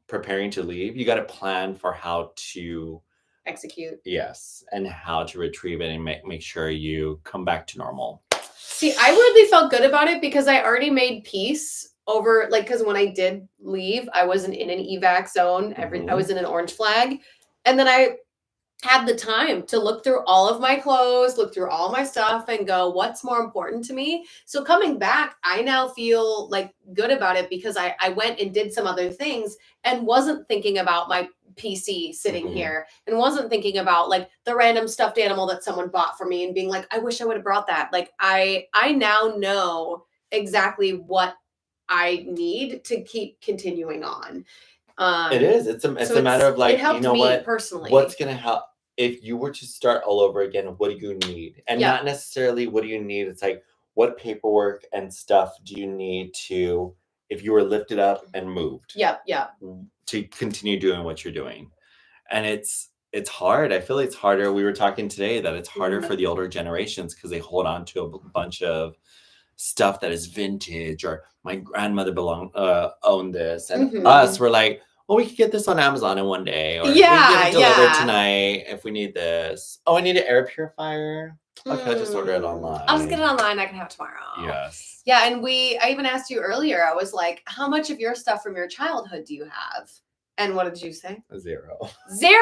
preparing to leave, you got to plan for how to execute. Yes. And how to retrieve it and make sure you come back to normal. See, I really felt good about it because I already made peace over, like, because when I did leave, I wasn't in an evac zone. I was in an orange flag. And then I had the time to look through all of my clothes, look through all my stuff and go, what's more important to me? So coming back, I now feel like good about it because I went and did some other things and wasn't thinking about my PC sitting here and wasn't thinking about like the random stuffed animal that someone bought for me and being like, I wish I would have brought that. Like I now know exactly what I need to keep continuing on. It is. It's a matter of like, you know what? Personally. What's going to help? If you were to start all over again, what do you need? And not necessarily what do you need. It's like, what paperwork and stuff do you need to, if you were lifted up and moved? To continue doing what you're doing. And it's hard. I feel it's harder. We were talking today that it's harder for the older generations because they hold on to a bunch of stuff that is vintage, or my grandmother owned this. And us, we're like, well, we could get this on Amazon in one day, or we can get it delivered tonight if we need this. Oh, I need an air purifier. Okay, I'll just order it online. I'll just get it online. I can have it tomorrow. Yes. Yeah, and I even asked you earlier. I was like, how much of your stuff from your childhood do you have? And what did you say? 0. 0.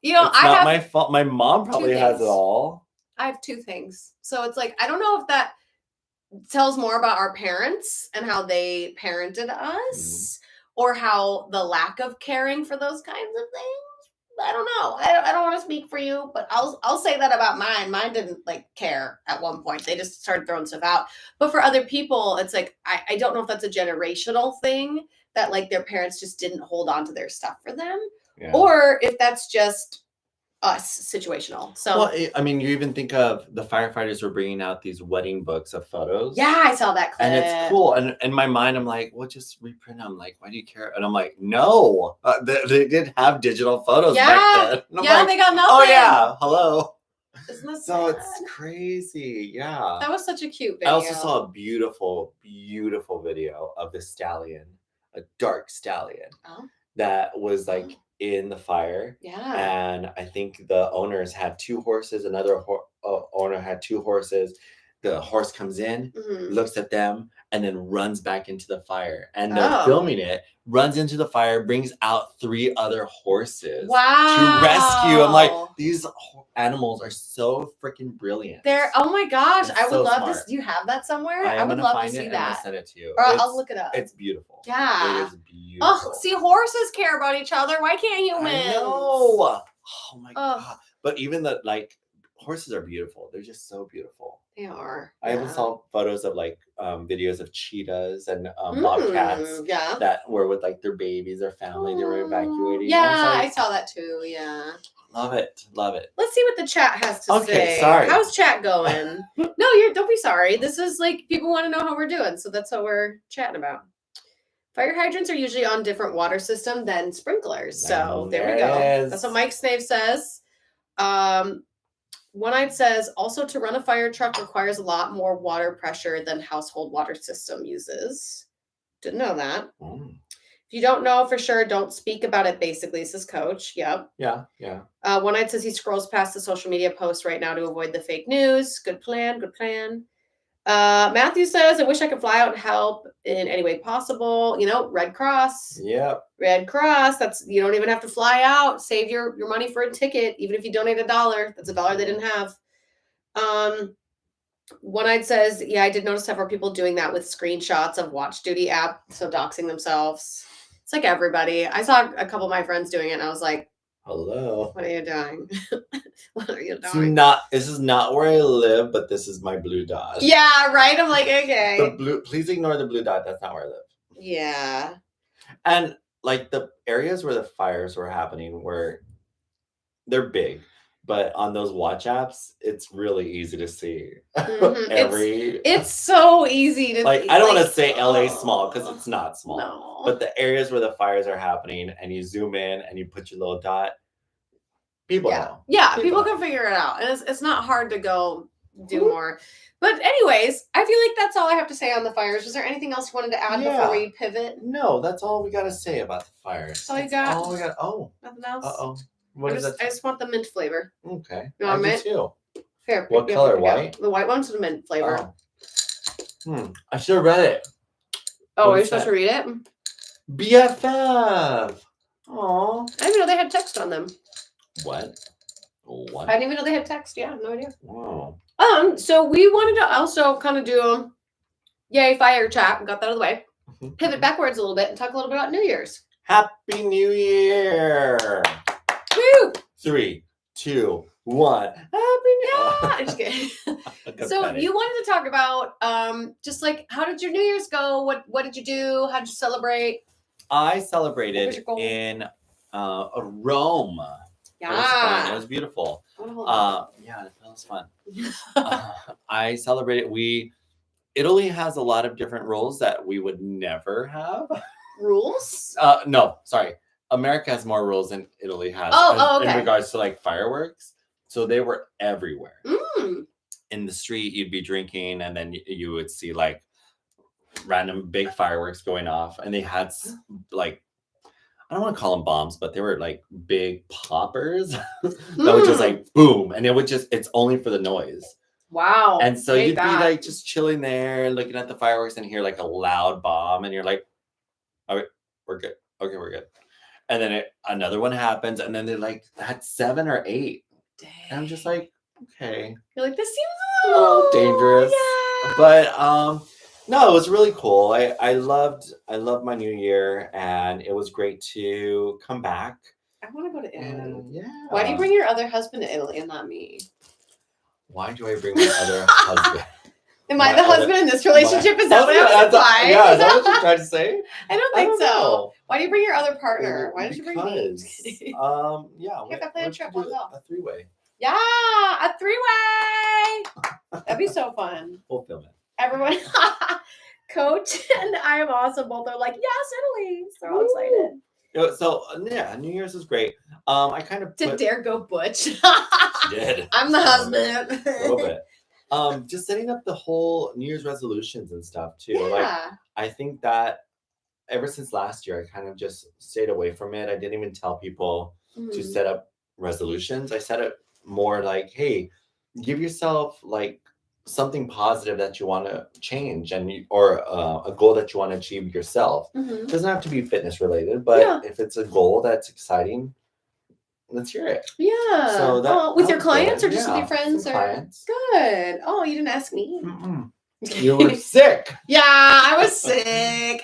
You know, it's not my fault. My mom probably has it all. I have 2 things. So it's like, I don't know if that tells more about our parents and how they parented us, or how the lack of caring for those kinds of things. I don't know. I don't want to speak for you, but I'll say that about mine. Mine didn't like care at one point. They just started throwing stuff out. But for other people, it's like I don't know if that's a generational thing that like their parents just didn't hold on to their stuff for them, or if that's just us situational. So well, I mean, you even think of the firefighters were bringing out these wedding books of photos. Yeah, I saw that clip. And it's cool. And in my mind, I'm like, well, just reprint them. Like, why do you care? And I'm like, no, they did have digital photos back then. Yeah, like, they got nothing. Oh yeah, hello. Isn't that so sad? It's crazy. Yeah. That was such a cute video. I also saw a beautiful, beautiful video of the stallion, a dark stallion that was like in the fire. Yeah. And I think the owners had 2 horses. Another owner had 2 horses. The horse comes in, looks at them, and then runs back into the fire. And they're filming it, runs into the fire, brings out 3 other horses to rescue. I'm like, these animals are so freaking brilliant. Oh my gosh, I would love this. Do you have that somewhere? I would love to see that. I'm gonna send it to you. Or I'll look it up. It's beautiful. Yeah. It is beautiful. Oh, see, horses care about each other. Why can't humans? I know. Oh my god. But even horses are beautiful. They're just so beautiful. They are. I even saw photos of like videos of cheetahs and bobcats that were with like their babies, their family. They were evacuating. Yeah, I saw that too. Yeah. Love it. Love it. Let's see what the chat has to say. Okay, sorry. How's chat going? No, don't be sorry. This is like, people want to know how we're doing. So that's what we're chatting about. Fire hydrants are usually on different water system than sprinklers. So there we go. That's what Mike Snave says. One-Eyed says, also to run a fire truck requires a lot more water pressure than household water system uses. Didn't know that. If you don't know for sure, don't speak about it, basically, says Coach. Yep. Yeah. One-Eyed says he scrolls past the social media posts right now to avoid the fake news. Good plan. Matthew says, I wish I could fly out and help in any way possible. You know, Red Cross. Yep. Red Cross. You don't even have to fly out. Save your money for a ticket. Even if you donate $1, that's $1 they didn't have. One-Eyed says, yeah, I did notice several people doing that with screenshots of Watch Duty app. So doxing themselves. It's like everybody. I saw a couple of my friends doing it and I was like, hello. What are you doing? What are you doing? This is not where I live, but this is my blue dot. Yeah, right? I'm like, okay. Please ignore the blue dot. That's not where I live. Yeah. And like the areas where the fires were happening they're big. But on those watch apps, it's really easy to see It's so easy to like. I don't want to say LA small because it's not small, no. but the areas where the fires are happening, and you zoom in and you put your little dot, people know. Yeah, people can figure it out, and it's not hard to go do more. But anyways, I feel like that's all I have to say on the fires. Was there anything else you wanted to add before we pivot? No, that's all we got to say about the fires. So you got all we got. Oh, nothing else. What is that? I just want the mint flavor. Okay, you want mint too. Here, what color? White. The white one's the mint flavor. I should have read it. Oh, are you supposed to read it? BFF. Aw. I didn't even know they had text on them. What? I didn't even know they had text. Yeah, no idea. Wow. So we wanted to also kind of do a yay fire chat. Got that out of the way. Pivot backwards a little bit and talk a little bit about New Year's. Happy New Year! Woo! 3, 2, 1. Happy New Year! I'm just kidding. So you wanted to talk about just like how did your New Year's go? What did you do? How did you celebrate? I celebrated in Rome. Yeah. It was beautiful. Yeah, that was fun. I celebrated. Italy has a lot of different rules that we would never have. Rules? No, sorry. America has more rules than Italy has okay. in regards to like fireworks. So they were everywhere. Mm. In the street, you'd be drinking, and then you would see like random big fireworks going off, and they had like, I don't want to call them bombs, but they were like big poppers that would just like boom, and it's only for the noise. Wow. And so you'd be like just chilling there looking at the fireworks and hear like a loud bomb, and you're like, all right, we're good. Okay, we're good. And then another one happens, and then they're like, that's 7 or 8. Dang. And I'm just like, okay. You're like, this seems a little dangerous. Yeah. But no, it was really cool. I loved my New Year, and it was great to come back. I want to go to Italy. Yeah. Why do you bring your other husband to Italy and not me? Why do I bring my other husband? Am I the husband in this relationship? Is that what I was implying? Yeah, is that what you're trying to say? I don't think so. Know. Why do you bring your other partner? Why did you bring me? Yeah. If I play a trip, we'll go. A 3-way. Yeah, a 3-way. That'd be so fun. We'll film it. Everyone, Coach and I am also both are like, yes, Italy. So all excited. So yeah, New Year's was great. I kind of dare go butch. Did. I'm the husband. A little bit. Just setting up the whole New Year's resolutions and stuff too. Yeah. Like I think that ever since last year, I kind of just stayed away from it. I didn't even tell people to set up resolutions. I set it more like, hey, give yourself like something positive that you want to change or a goal that you want to achieve yourself. It doesn't have to be fitness related, but if it's a goal that's exciting, let's hear it. Yeah. So with your clients or just with your friends? Clients. Good. Oh, you didn't ask me. You were sick. Yeah, I was sick.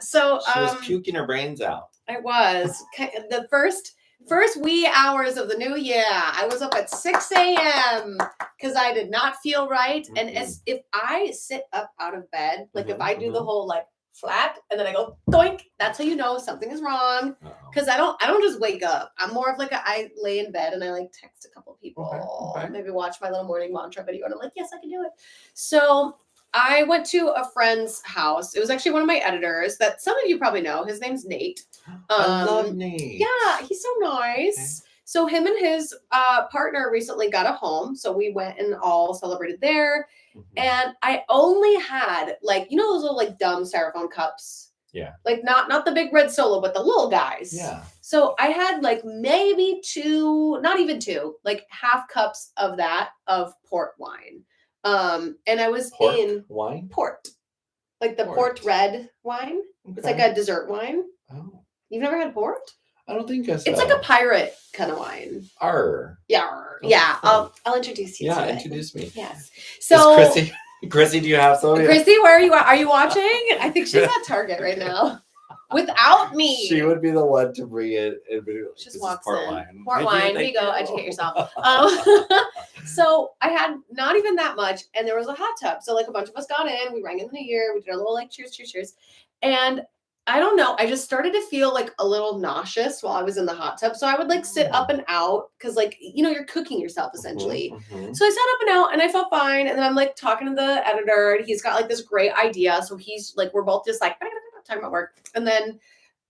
So she was puking her brains out. I was. The first wee hours of the new year, I was up at 6 a.m. because I did not feel right. And if I sit up out of bed, like if I do the whole like flat and then I go doink, that's how you know something is wrong. Because I don't just wake up. I'm more of like I lay in bed and I like text a couple people, maybe watch my little morning mantra video, and I'm like, yes, I can do it. So I went to a friend's house. It was actually one of my editors that some of you probably know. His name's Nate. I love Nate. Yeah, he's so nice. Okay. So him and his partner recently got a home. So we went and all celebrated there. And I only had like, you know, those little like dumb styrofoam cups. Yeah. Like not the big red Solo, but the little guys. Yeah. So I had like maybe 2, not even 2, like half cups of port wine. And I was wine? Port. Like the port red wine. Okay. It's like a dessert wine. Oh. You've never had port? I don't think so. It's like a pirate kind of wine. Arr. Yeah. Oh, yeah. I'll introduce you to it. Yeah, introduce me. Yes. So Chrissy, do you have some? Chrissy, where are you at? Are you watching? I think she's at Target right now. Without me. She would be the one to bring it. Just walks in. Port wine. Here you go. Educate yourself. So I had not even that much, and there was a hot tub. So like a bunch of us got in. We rang in the new year. We did a little like cheers. And I don't know. I just started to feel like a little nauseous while I was in the hot tub. So I would like sit up and out because like, you're cooking yourself essentially. So I sat up and out and I felt fine. And then I'm like talking to the editor and he's got like this great idea. So he's like, we're both just like talking about work. And then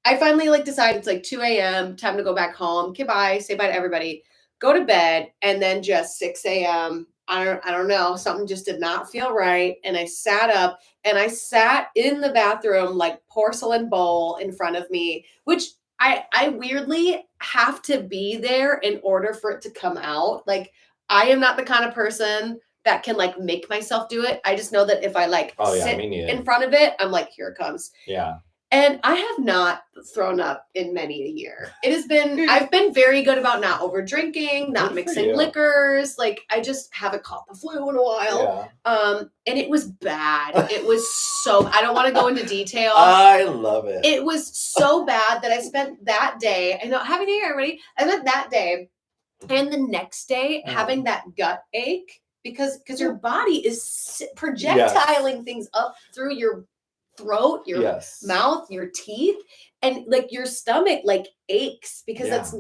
I finally like decided it's like 2 a.m. time to go back home. Okay, bye. Say bye to everybody. Go to bed. And then just 6 a.m. I don't know. Something just did not feel right. And I sat up and I sat in the bathroom like porcelain bowl in front of me, which I weirdly have to be there in order for it to come out. Like I am not the kind of person that can like make myself do it. I just know that if I like sit in front of it, I'm like, here it comes. Yeah. And I have not thrown up in many a year. I've been very good about not over drinking, not mixing liquors. Like I just haven't caught the flu in a while. Yeah. And it was bad. It was so, I don't want to go into detail. I love it. It was so bad that I spent that day, I know, happy New Year, everybody. I spent that day and the next day having that gut ache because your body is projectiling things up through your throat, your mouth, your teeth, and like your stomach like aches because it's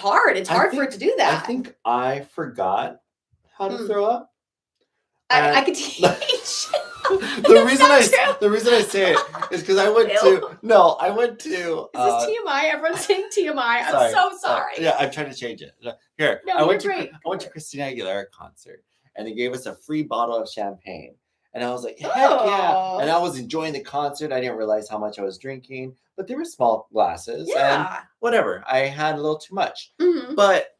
hard. It's hard for it to do that. I think I forgot how to throw up. I could teach. The reason I say it is because I went to. Is this TMI? Everyone's saying TMI. I'm so sorry. Yeah, I'm trying to change it. Here, I went to Christina Aguilera concert, and they gave us a free bottle of champagne. And I was like, heck yeah. And I was enjoying the concert. I didn't realize how much I was drinking, but they were small glasses. Yeah. And whatever. I had a little too much. Mm-hmm. But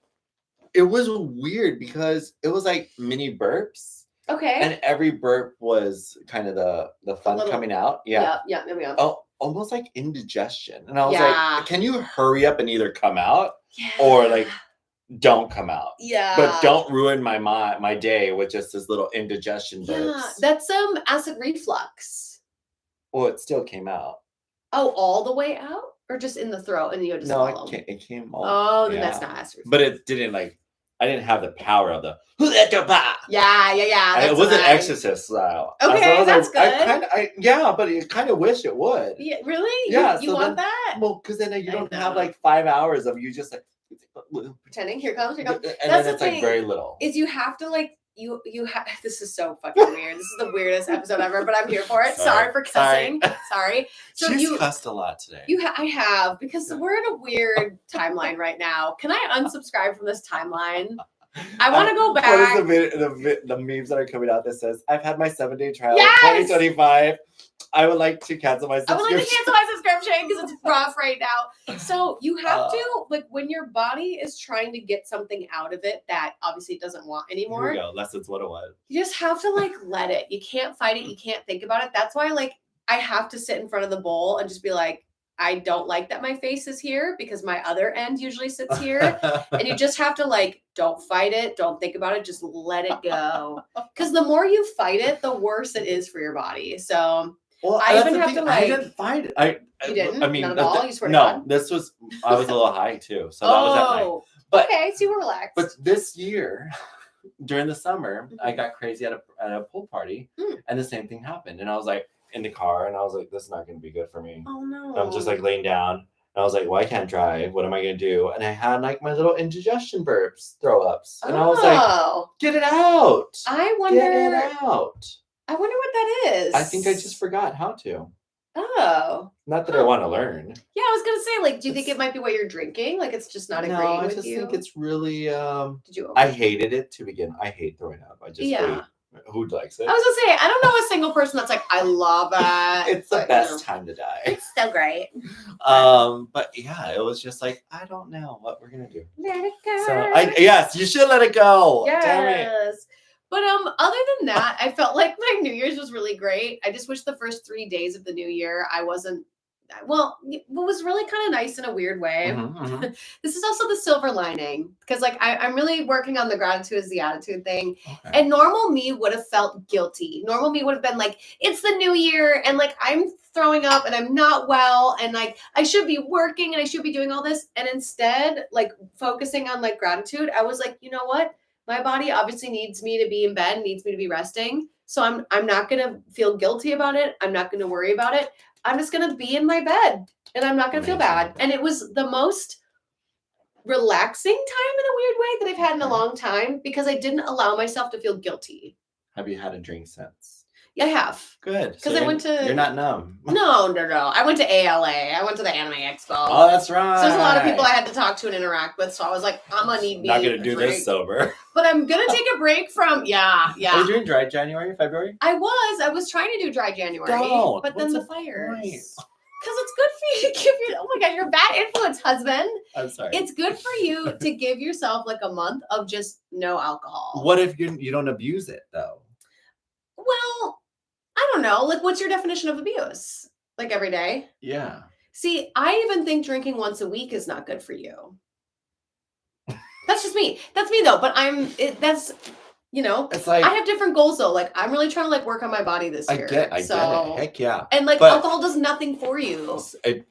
it was weird because it was like mini burps. Okay. And every burp was kind of the fun coming out. Yeah. Yeah. There we go. Oh, almost like indigestion. And I was like, can you hurry up and either come out or like don't come out. Yeah. But don't ruin my day with just this little indigestion burps. Yeah, that's acid reflux. Well, it still came out. Oh, all the way out? Or just in the throat and you had to swallow? No, it came all. Oh, then that's not acid reflux. But it didn't I didn't have the power of the Yeah. It wasn't exorcist style. Okay, that's good. But I kind of wish it would. Yeah, really? Yeah. You want that? Well, because then you don't have like 5 hours of you just like pretending here comes. And that's then the it's thing, like very little. Is you have to like you have. This is so fucking weird. This is the weirdest episode ever, but I'm here for it. Sorry for cussing. Sorry. So she's cussed a lot today. I have because we're in a weird timeline right now. Can I unsubscribe from this timeline? I want to go back. What is the memes that are coming out that says, I've had my 7-day trial in 2025. I would like to cancel my subscription. I would like to cancel my subscription because it's rough right now. So you have to, like, when your body is trying to get something out of it that obviously it doesn't want anymore. Here we go. Lessons 101. You just have to, like, let it. You can't fight it. You can't think about it. That's why, like, I have to sit in front of the bowl and just be like, I don't like that my face is here because my other end usually sits here. And you just have to like, don't fight it. Don't think about it. Just let it go. Because the more you fight it, the worse it is for your body. So I even have to like. I didn't fight it. You didn't? I mean, none at all? You swear to God? No, I was a little high too. So that was at night. But, okay, so you were relaxed. But this year, during the summer, I got crazy at a pool party. And the same thing happened. And I was like, in the car, and I was like, this is not going to be good for me. Oh no. And I'm just like laying down, and I was like, well, I can't drive. What am I going to do? And I had like my little indigestion burps, throw ups. And I was like, get it out. I wonder. Get it out. I wonder what that is. I think I just forgot how to. Oh. Not that I want to learn. Yeah, I was going to say, like, do you think it might be what you're drinking? Like, it's just not agreeing with you? I just think it's really, Did you I hated it to begin. I hate throwing up. I just hate. Who likes it? I was gonna say, I don't know a single person that's like, I love it. It's the best time to die. It's so great. But yeah, it was just like, I don't know what we're gonna do. Let it go. So yes, you should let it go. Yes. Damn it. But other than that, I felt like my New Year's was really great. I just wish the first 3 days of the new year I wasn't. Well, it was really kind of nice in a weird way. This is also the silver lining because like I'm really working on the gratitude is the attitude thing. Okay. And normal me would have felt guilty. Normal me would have been like, it's the new year and like I'm throwing up and I'm not well and like I should be working and I should be doing all this. And instead, like focusing on like gratitude, I was like, you know what? My body obviously needs me to be in bed, needs me to be resting. So I'm not going to feel guilty about it. I'm not going to worry about it. I'm just going to be in my bed and I'm not going to feel bad. And it was the most relaxing time in a weird way that I've had in a long time because I didn't allow myself to feel guilty. Have you had a drink since? Yeah, I have. Good. Because I went to... You're not numb. No. I went to ALA. I went to the Anime Expo. Oh, that's right. So there's a lot of people I had to talk to and interact with. So I was like, I'm going to need Not going to do this sober. But I'm going to take a break from... Yeah. Are you doing dry January, February? I was trying to do dry January. Don't. But then the fires... Because it's good for you to give your... Oh my God, you're a bad influence, husband. I'm sorry. It's good for you to give yourself like a month of just no alcohol. What if you don't abuse it, though? Well, I don't know. Like, what's your definition of abuse? Like every day? Yeah. See, I even think drinking once a week is not good for you. That's just me. That's me, though. But that's... You know, it's like I have different goals though. Like I'm really trying to like work on my body this year. I get it. Heck yeah. And like alcohol does nothing for you.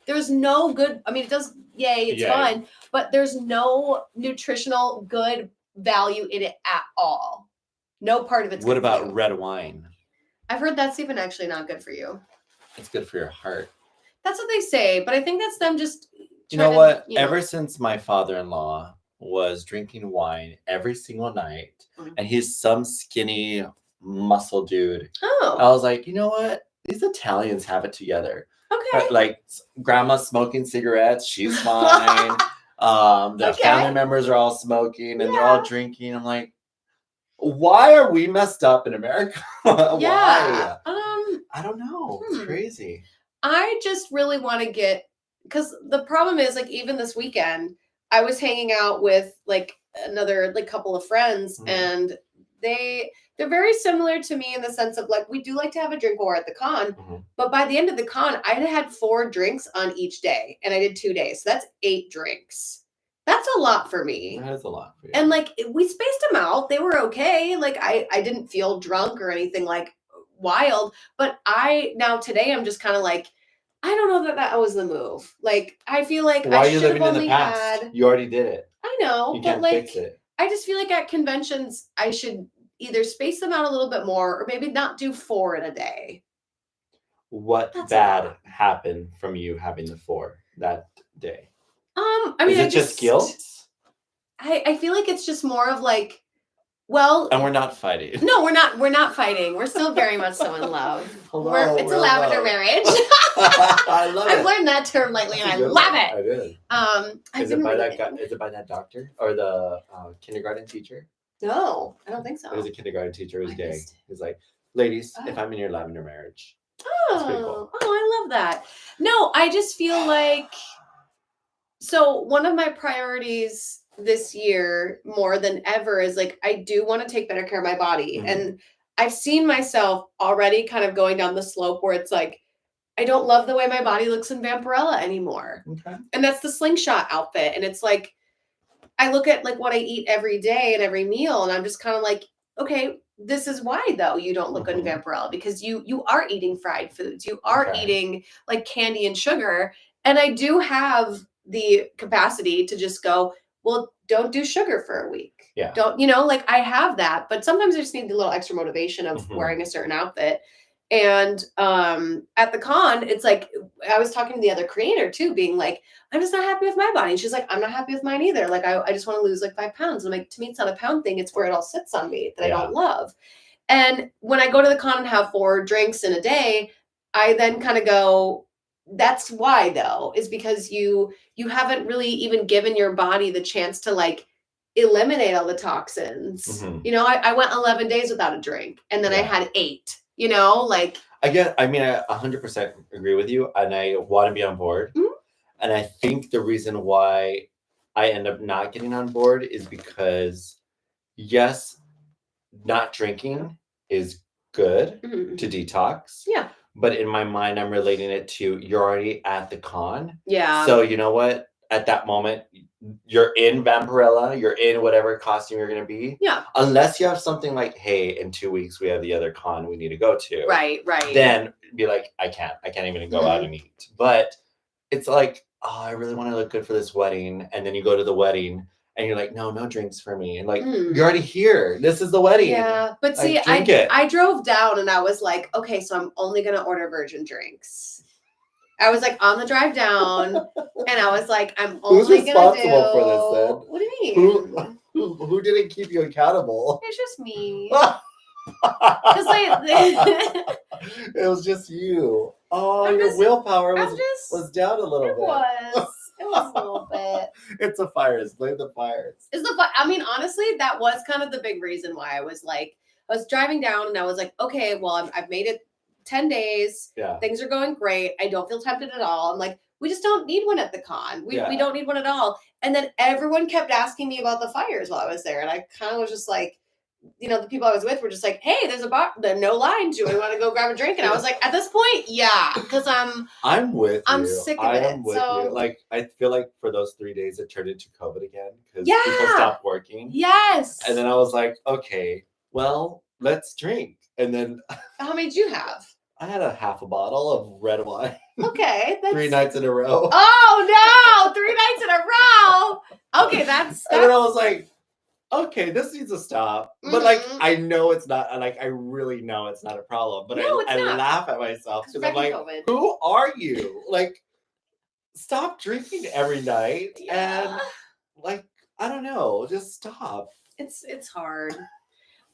There's no good. I mean, it does. Yay, it's fun, but there's no nutritional good value in it at all. No part of it's. What about red wine? I've heard that's even actually not good for you. It's good for your heart. That's what they say, but I think that's them just. You know what? Ever since my father-in-law was drinking wine every single night, and he's some skinny muscle dude. Oh. I was like, you know what? These Italians have it together. Okay. Like grandma's smoking cigarettes, she's fine. The family members are all smoking and they're all drinking. I'm like, why are we messed up in America? Why? I don't know. It's crazy. I just really want to get, because the problem is like even this weekend, I was hanging out with like another like couple of friends and they're very similar to me in the sense of like we do like to have a drink or at the con, but by the end of the con I had 4 drinks on each day and I did 2 days. So that's 8 drinks. That's a lot for me. That is a lot for you. And like we spaced them out. They were okay. Like I didn't feel drunk or anything like wild, but today I'm just kind of like, I don't know that was the move. Like, I feel like why I should have only had. You already did it. I know, you can't but like, fix it. I just feel like at conventions, I should either space them out a little bit more, or maybe not do 4 in a day. What bad happened from you having the 4 that day? I mean, is it just guilt? I feel like it's just more of like. Well, and we're not fighting. No, we're not. We're not fighting. We're still very much so in love. It's a lavender marriage. I love it. I've learned that term lately, and I love it. I did. Is it by that doctor or the kindergarten teacher? No, I don't think so. It was a kindergarten teacher. It was gay. He's like, ladies, if I'm in your lavender marriage. Oh, I love that. No, I just feel like. So one of my priorities this year more than ever is like I do want to take better care of my body, and I've seen myself already kind of going down the slope where it's like I don't love the way my body looks in Vampirella anymore. And that's the slingshot outfit, and it's like I look at like what I eat every day and every meal, and I'm just kind of like, okay, this is why though you don't look good in Vampirella, because you are eating fried foods, you are eating like candy and sugar, and I do have the capacity to just go, well, don't do sugar for a week. Yeah. Don't, like I have that, but sometimes I just need a little extra motivation of wearing a certain outfit. And at the con, it's like, I was talking to the other creator too, being like, I'm just not happy with my body. And she's like, I'm not happy with mine either. Like, I just want to lose like 5 pounds. I'm like, to me, it's not a pound thing. It's where it all sits on me that I don't love. And when I go to the con and have 4 drinks in a day, I then kind of go, that's why though, is because you haven't really even given your body the chance to like eliminate all the toxins. I went 11 days without a drink and then I had 8, like. I 100% agree with you and I want to be on board. And I think the reason why I end up not getting on board is because yes, not drinking is good to detox. Yeah. But in my mind, I'm relating it to you're already at the con. Yeah. So you know what? At that moment, you're in Vampirella. You're in whatever costume you're going to be. Yeah. Unless you have something like, hey, in 2 weeks, we have the other con we need to go to. Right. Then be like, I can't even go out and eat. But it's like, oh, I really want to look good for this wedding. And then you go to the wedding. And you're like, no drinks for me. And like, you're already here. This is the wedding. Yeah. But see, I drove down and I was like, okay, so I'm only going to order virgin drinks. I was like on the drive down, and I was like, I'm Who's only gonna do. responsible for this then? What do you mean? Who didn't keep you accountable? It's just me. Because it was just you. Oh, I'm your just- willpower I'm was just. down a little It bit. was. It was a little bit. It's the fires. Blame the fires. I mean, honestly, that was kind of the big reason why I was like, I was driving down and I was like, okay, well, I've made it 10 days. Yeah. Things are going great. I don't feel tempted at all. I'm like, we just don't need one at the con. We don't need one at all. And then everyone kept asking me about the fires while I was there. And I kind of was just like, you know, the people I was with were just like, hey, there's a bar, no lines. Do you want to go grab a drink? And I was like, at this point, yeah, because I'm with you. I'm sick of I it. am with So- you. Like, I feel like for those 3 days, it turned into COVID again because Yeah. people stopped working. Yes. And then I was like, okay, well, let's drink. And then How many did you have? I had a half a bottle of red wine. Okay. That's... 3 nights in a row. Oh no! 3 nights in a row. Okay, that's And then I was like, okay, this needs to stop. But like, Mhm. I know it's not. Like, I really know it's not a problem. But No, it's I not. laugh at myself because I'm like, COVID. who are you? Like, stop drinking every night and like, I don't know, just stop. It's hard.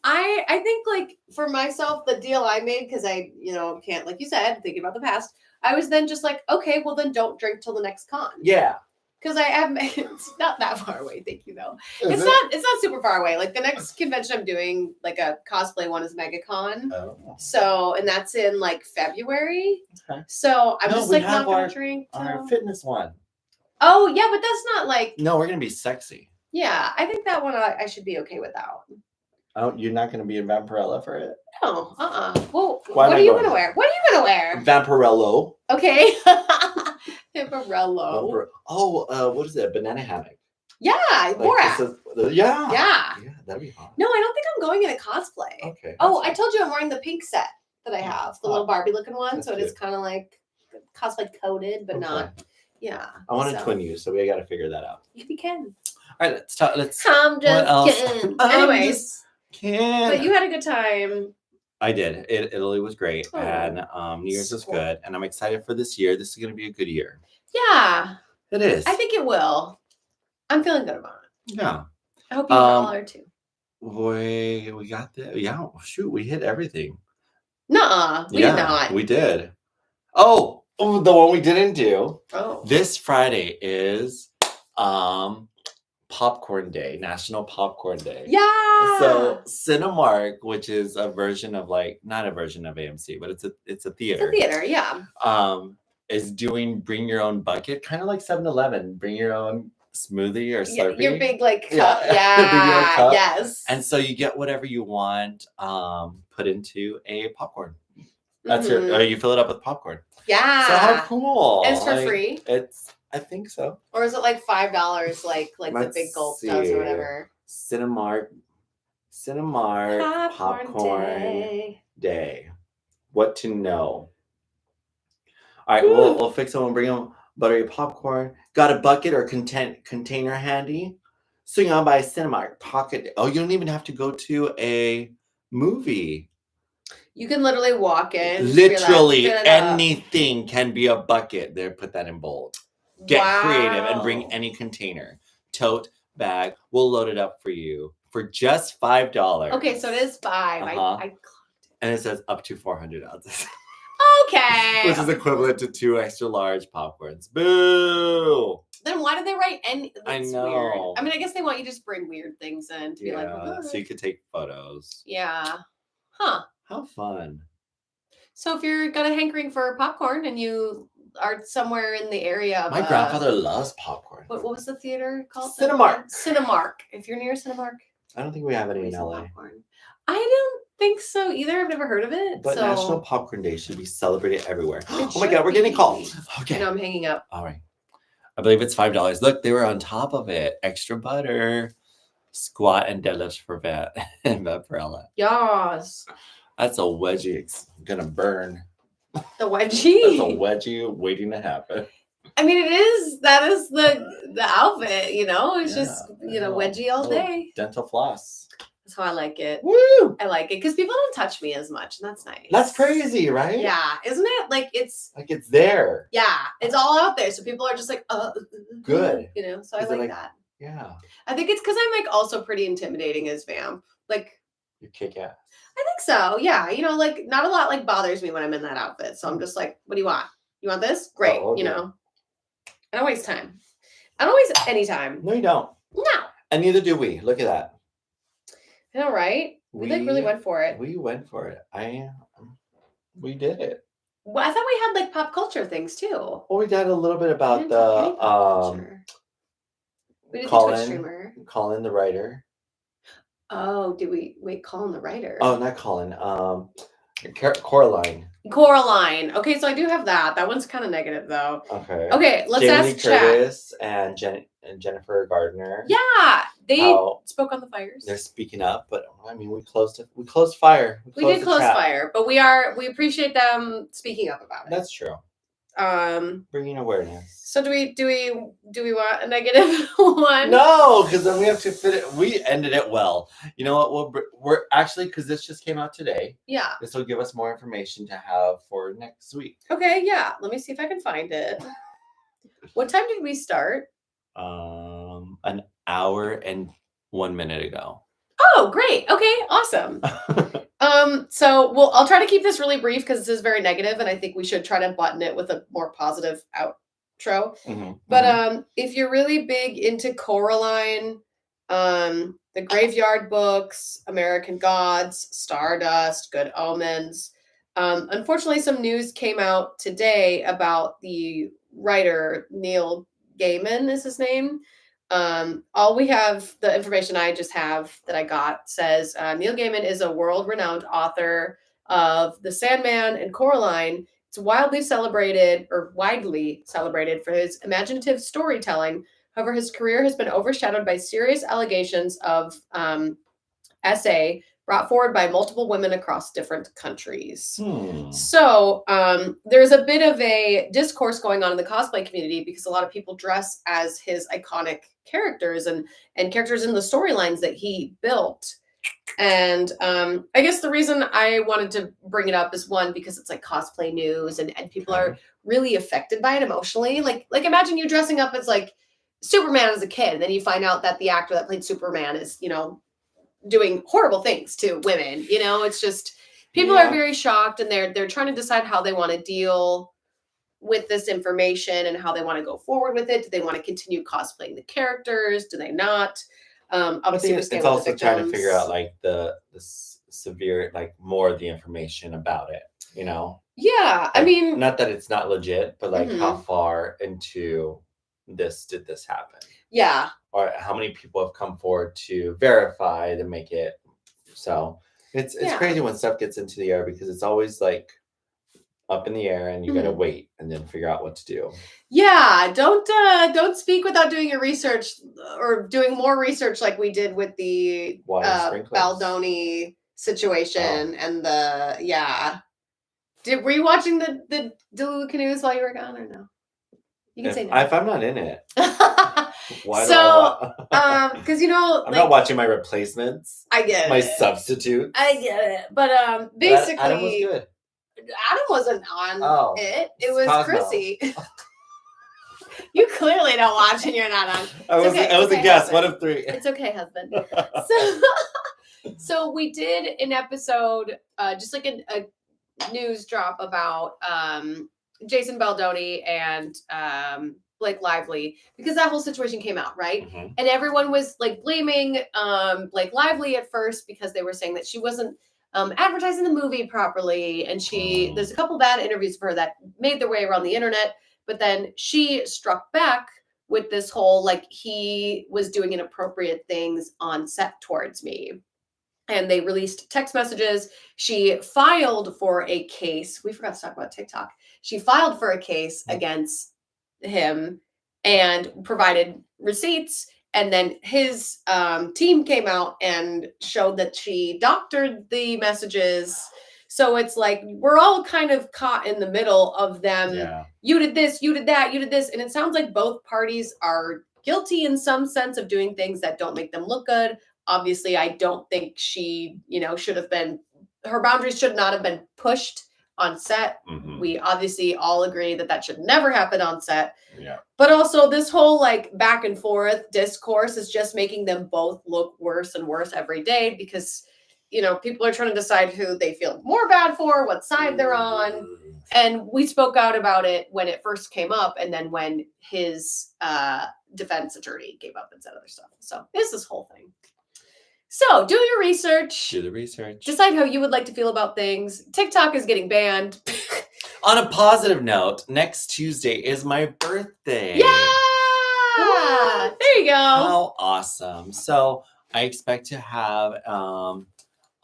I think like for myself, the deal I made, because I, can't, like you said, thinking about the past, I was then just like, okay, well then don't drink till the next con. Yeah. Because I have, it's not that far away. Thank you though. Is It's not super far away. Like the next convention I'm doing, like a cosplay one, is MegaCon. Oh. So, and that's in like February. Okay. So I'm No, just we like have not gonna our- drink. Our till- fitness one. Oh yeah, but that's not like. No, we're gonna be sexy. Yeah, I think that one I should be okay without. Oh, you're not gonna be in Vampirella for it? No, Well, Why am what I are you going? gonna wear? What are you gonna wear? Vampirello. Okay. Vampirello. What is it? Banana hammock. Yeah, Borat. Yeah. Yeah. Yeah, that'd be hot. No, I don't think I'm going in a cosplay. Okay. Oh, I told you I'm wearing the pink set that I have, the little Barbie looking one. That's So it is cute. kind of like cosplay coded, but Okay. not. Yeah. I want to so. twin you, so we got to figure that out. You can. All right, let's talk. Let's. I'm just else? kidding. I'm Anyways, just kidding. but you had a good time. I did. Italy was great, Oh, and New Year's was cool. good, and I'm excited for this year. This is going to be a good year. Yeah, It is. I think it will. I'm feeling good about it. Yeah. I hope you all are too. We got the shoot. We hit everything. Nuh-uh, we did not. We did. Oh, the one we didn't do. Oh. This Friday is Popcorn Day, National Popcorn Day. Yeah. So Cinemark, which is a version of not a version of AMC, but it's a it's a theater. theater, yeah. Is doing bring your own bucket, kind of like 7-Eleven, bring your own smoothie or Slurpee. Your big cup. Yeah. Bring your own Yeah. cup. Yes. And so you get whatever you want put into a popcorn. That's or you fill it up with popcorn. Yeah. So how cool. And it's for free? I think so. Or is it like $5 like the Let's big gulp see. does or whatever? Cinemark Popcorn Day. What to know. All right, we'll fix someone, bring them buttery popcorn. Got a bucket or container handy? Swing on by Cinemark Pocket. Oh, you don't even have to go to a movie. You can literally walk in. Literally fill it up. anything can be a bucket. There, put that in bold. Get creative and bring Wow. any container, tote, bag. We'll load it up for you for just $5. Okay, so it is 5. Uh-huh. And it says up to 400 ounces. Okay. Which is equivalent to 2 extra large popcorns. Boo! Then why did they write any? I That's know. Weird. I mean, I guess they want you to just bring weird things in to be like, Yeah, so you could take photos. yeah. Huh. How fun. So if you're got a hankering for popcorn and you are somewhere in the area of My grandfather loves popcorn. what was the theater called? Cinemark. Cinemark. If you're near Cinemark, I don't think we have any maybe in some LA. popcorn. I don't think so either. I've never heard of it. But so National Popcorn Day should be celebrated everywhere. It Oh my should God, we're getting a call. be. Okay. I know I'm hanging up. All right. I believe it's $5. Look, they were on top of it. Extra butter. Squat and deadlifts for Vet and Vampirella. Yas. That's a wedgie. It's gonna burn. The wedgie. That's a wedgie waiting to happen. I mean, that is the outfit, It's just, Yeah, wedgie all Oh, day. Dental floss. That's how I like it. Woo! I like it because people don't touch me as much, and that's nice. That's crazy, right? Yeah, isn't it? Like it's there. Yeah, it's all out there, so people are just like, good. You know, so I like that. Yeah. I think it's because I'm like also pretty intimidating as vamp. Like you kick ass. I think so. Yeah, you know, like not a lot like bothers me when I'm in that outfit. So I'm just like, what do you want? You want this? Great. Oh, okay. You know, I don't waste time. I don't waste any time. No, you don't. No. And neither do we. Look at that. I know, right? We like really went for it. We went for it. We did it. Well, I thought we had like pop culture things too. Well, we did a little bit about the we did Colin, the Twitch streamer. Colin the writer. Oh, did we wait? Colin the writer. Oh, not Colin. Coraline. Coraline. Okay, so I do have that. That one's kind of negative though. Okay. Okay, let's Jamie ask Lee Curtis and Jennifer Gardner. Yeah, they spoke on the fires. They're speaking up, but I mean, we closed fire. We did close fire, but we appreciate them speaking up about it. That's true. Bringing awareness. So do we want a negative one? No, because then we have to fit it. We ended it well. You know what? We're actually, because this just came out today. Yeah. This will give us more information to have for next week. Okay. Yeah. Let me see if I can find it. What time did we start? An hour and 1 minute ago. Oh, great. Okay. Awesome. So I'll try to keep this really brief because this is very negative, and I think we should try to button it with a more positive outro. Mm-hmm. But if you're really big into Coraline, the Graveyard Books, American Gods, Stardust, Good Omens, unfortunately, some news came out today about the writer Neil Gaiman is his name. All we have, the information I just have that I got says Neil Gaiman is a world-renowned author of The Sandman and Coraline. It's widely celebrated for his imaginative storytelling. However, his career has been overshadowed by serious allegations of SA brought forward by multiple women across different countries. So there's a bit of a discourse going on in the cosplay community because a lot of people dress as his iconic characters and characters in the storylines that he built. And I guess the reason I wanted to bring it up is one, because it's like cosplay news and people are really affected by it emotionally. Like imagine you dressing up as like Superman as a kid, and then you find out that the actor that played Superman is, you know, doing horrible things to women. You know, it's just people are very shocked, and they're trying to decide how they want to deal with this information and how they want to go forward with it. Do they want to continue cosplaying the characters? Do they not? Obviously, it's also trying to figure out like the severe, like more of the information about it. You know? Yeah, like, I mean, not that it's not legit, but like how far into this did this happen? Yeah. Or how many people have come forward to verify to make it. So it's crazy when stuff gets into the air because it's always like up in the air and you gotta wait and then figure out what to do. Yeah, don't speak without doing your research or doing more research like we did with the Baldoni situation and were you watching the Delulu Canoes while you were gone or no? You can say no. If I'm not in it. Why because you know, I'm not watching my replacements. I get my substitute. I get it, but basically, Adam was good. Adam wasn't on it. It was Cosmo. Chrissy. You clearly don't watch and you're not on. I was a guest. One of three. It's okay, husband. So we did an episode, just like a news drop about Jason Baldoni and Blake Lively, because that whole situation came out, right? And everyone was like blaming Blake Lively at first because they were saying that she wasn't advertising the movie properly, and there's a couple bad interviews of her that made their way around the internet, but then she struck back with this whole like he was doing inappropriate things on set towards me. And they released text messages. She filed for a case. We forgot to talk about TikTok. She filed for a case against him and provided receipts. And then his team came out and showed that she doctored the messages. So it's like we're all kind of caught in the middle of them. Yeah. You did this, you did that, you did this. And it sounds like both parties are guilty in some sense of doing things that don't make them look good. obviously, I don't think she, should have been, her boundaries should not have been pushed on set. Mhm. We obviously all agree that should never happen on set. Yeah. But also this whole like back and forth discourse is just making them both look worse and worse every day because, people are trying to decide who they feel more bad for, what side they're on. And we spoke out about it when it first came up, and then when his defense attorney gave up and said other stuff. So it's this whole thing. So do your research. Do the research. Decide how you would like to feel about things. TikTok is getting banned. On a positive note, next Tuesday is my birthday. Yeah! What? There you go. How awesome. So I expect to have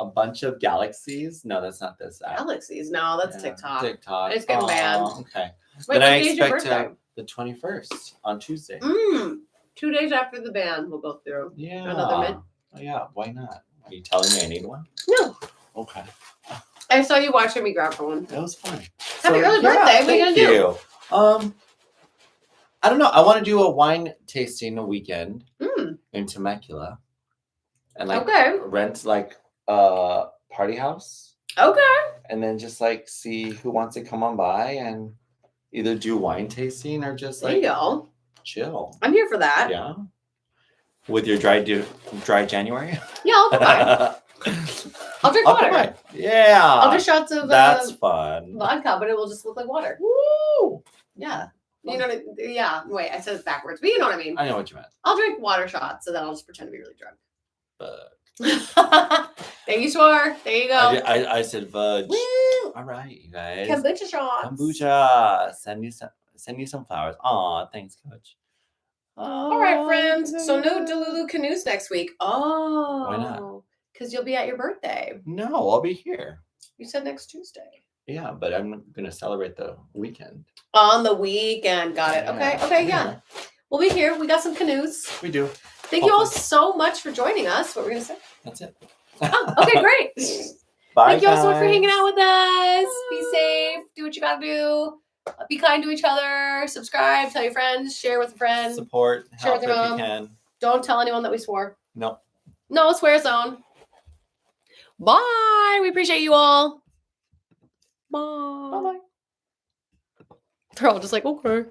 a bunch of galaxies. No, that's not this app. Galaxies? No, that's TikTok. TikTok. It's getting banned. Okay. Wait, then I what day is your expect to birthday? have the 21st on Tuesday. 2 days after the ban, we'll go through. Yeah. Another mint. Oh, yeah, why not? Are you telling me I need one? No. Okay. I saw you watching me grab for one. That was fun. Happy early birthday. What are you going to do? I don't know. I want to do a wine tasting a weekend in Temecula. And rent like a party house. Okay. And then just like see who wants to come on by and either do wine tasting or just there you go. Chill. I'm here for that. Yeah. With your dry January? Yeah, I'll go by. I'll drink water. Yeah. I'll do shots of that's fun. vodka, but it will just look like water. Woo! Yeah. You know what I mean? Yeah. Wait, I said it backwards, but you know what I mean. I know what you meant. I'll drink water shots, and then I'll just pretend to be really drunk. But there you swore. There you go. I said fudge. Woo! All right, you guys. Kombucha shots. Kombucha. Send you some flowers. Aw, thanks, Coach. All right, friends. So no Delulu canoes next week. Oh. Why not? Because you'll be at your birthday. No, I'll be here. You said next Tuesday. Yeah, but I'm gonna celebrate the weekend. On the weekend. Got it. Yeah. Okay, yeah. We'll be here. We got some canoes. We do. Thank you all so much for joining us. What were we gonna say? That's it. Oh, okay, great. Bye. Thank you all so much for hanging out with us. Be safe. Do what you gotta do. Be kind to each other. Subscribe. Tell your friends. Share with a friend. Support. Share Help with if your you mom. can. Don't tell anyone that we swore. No. No swear zone. Bye. We appreciate you all. Bye. Bye. They're all just like, okay.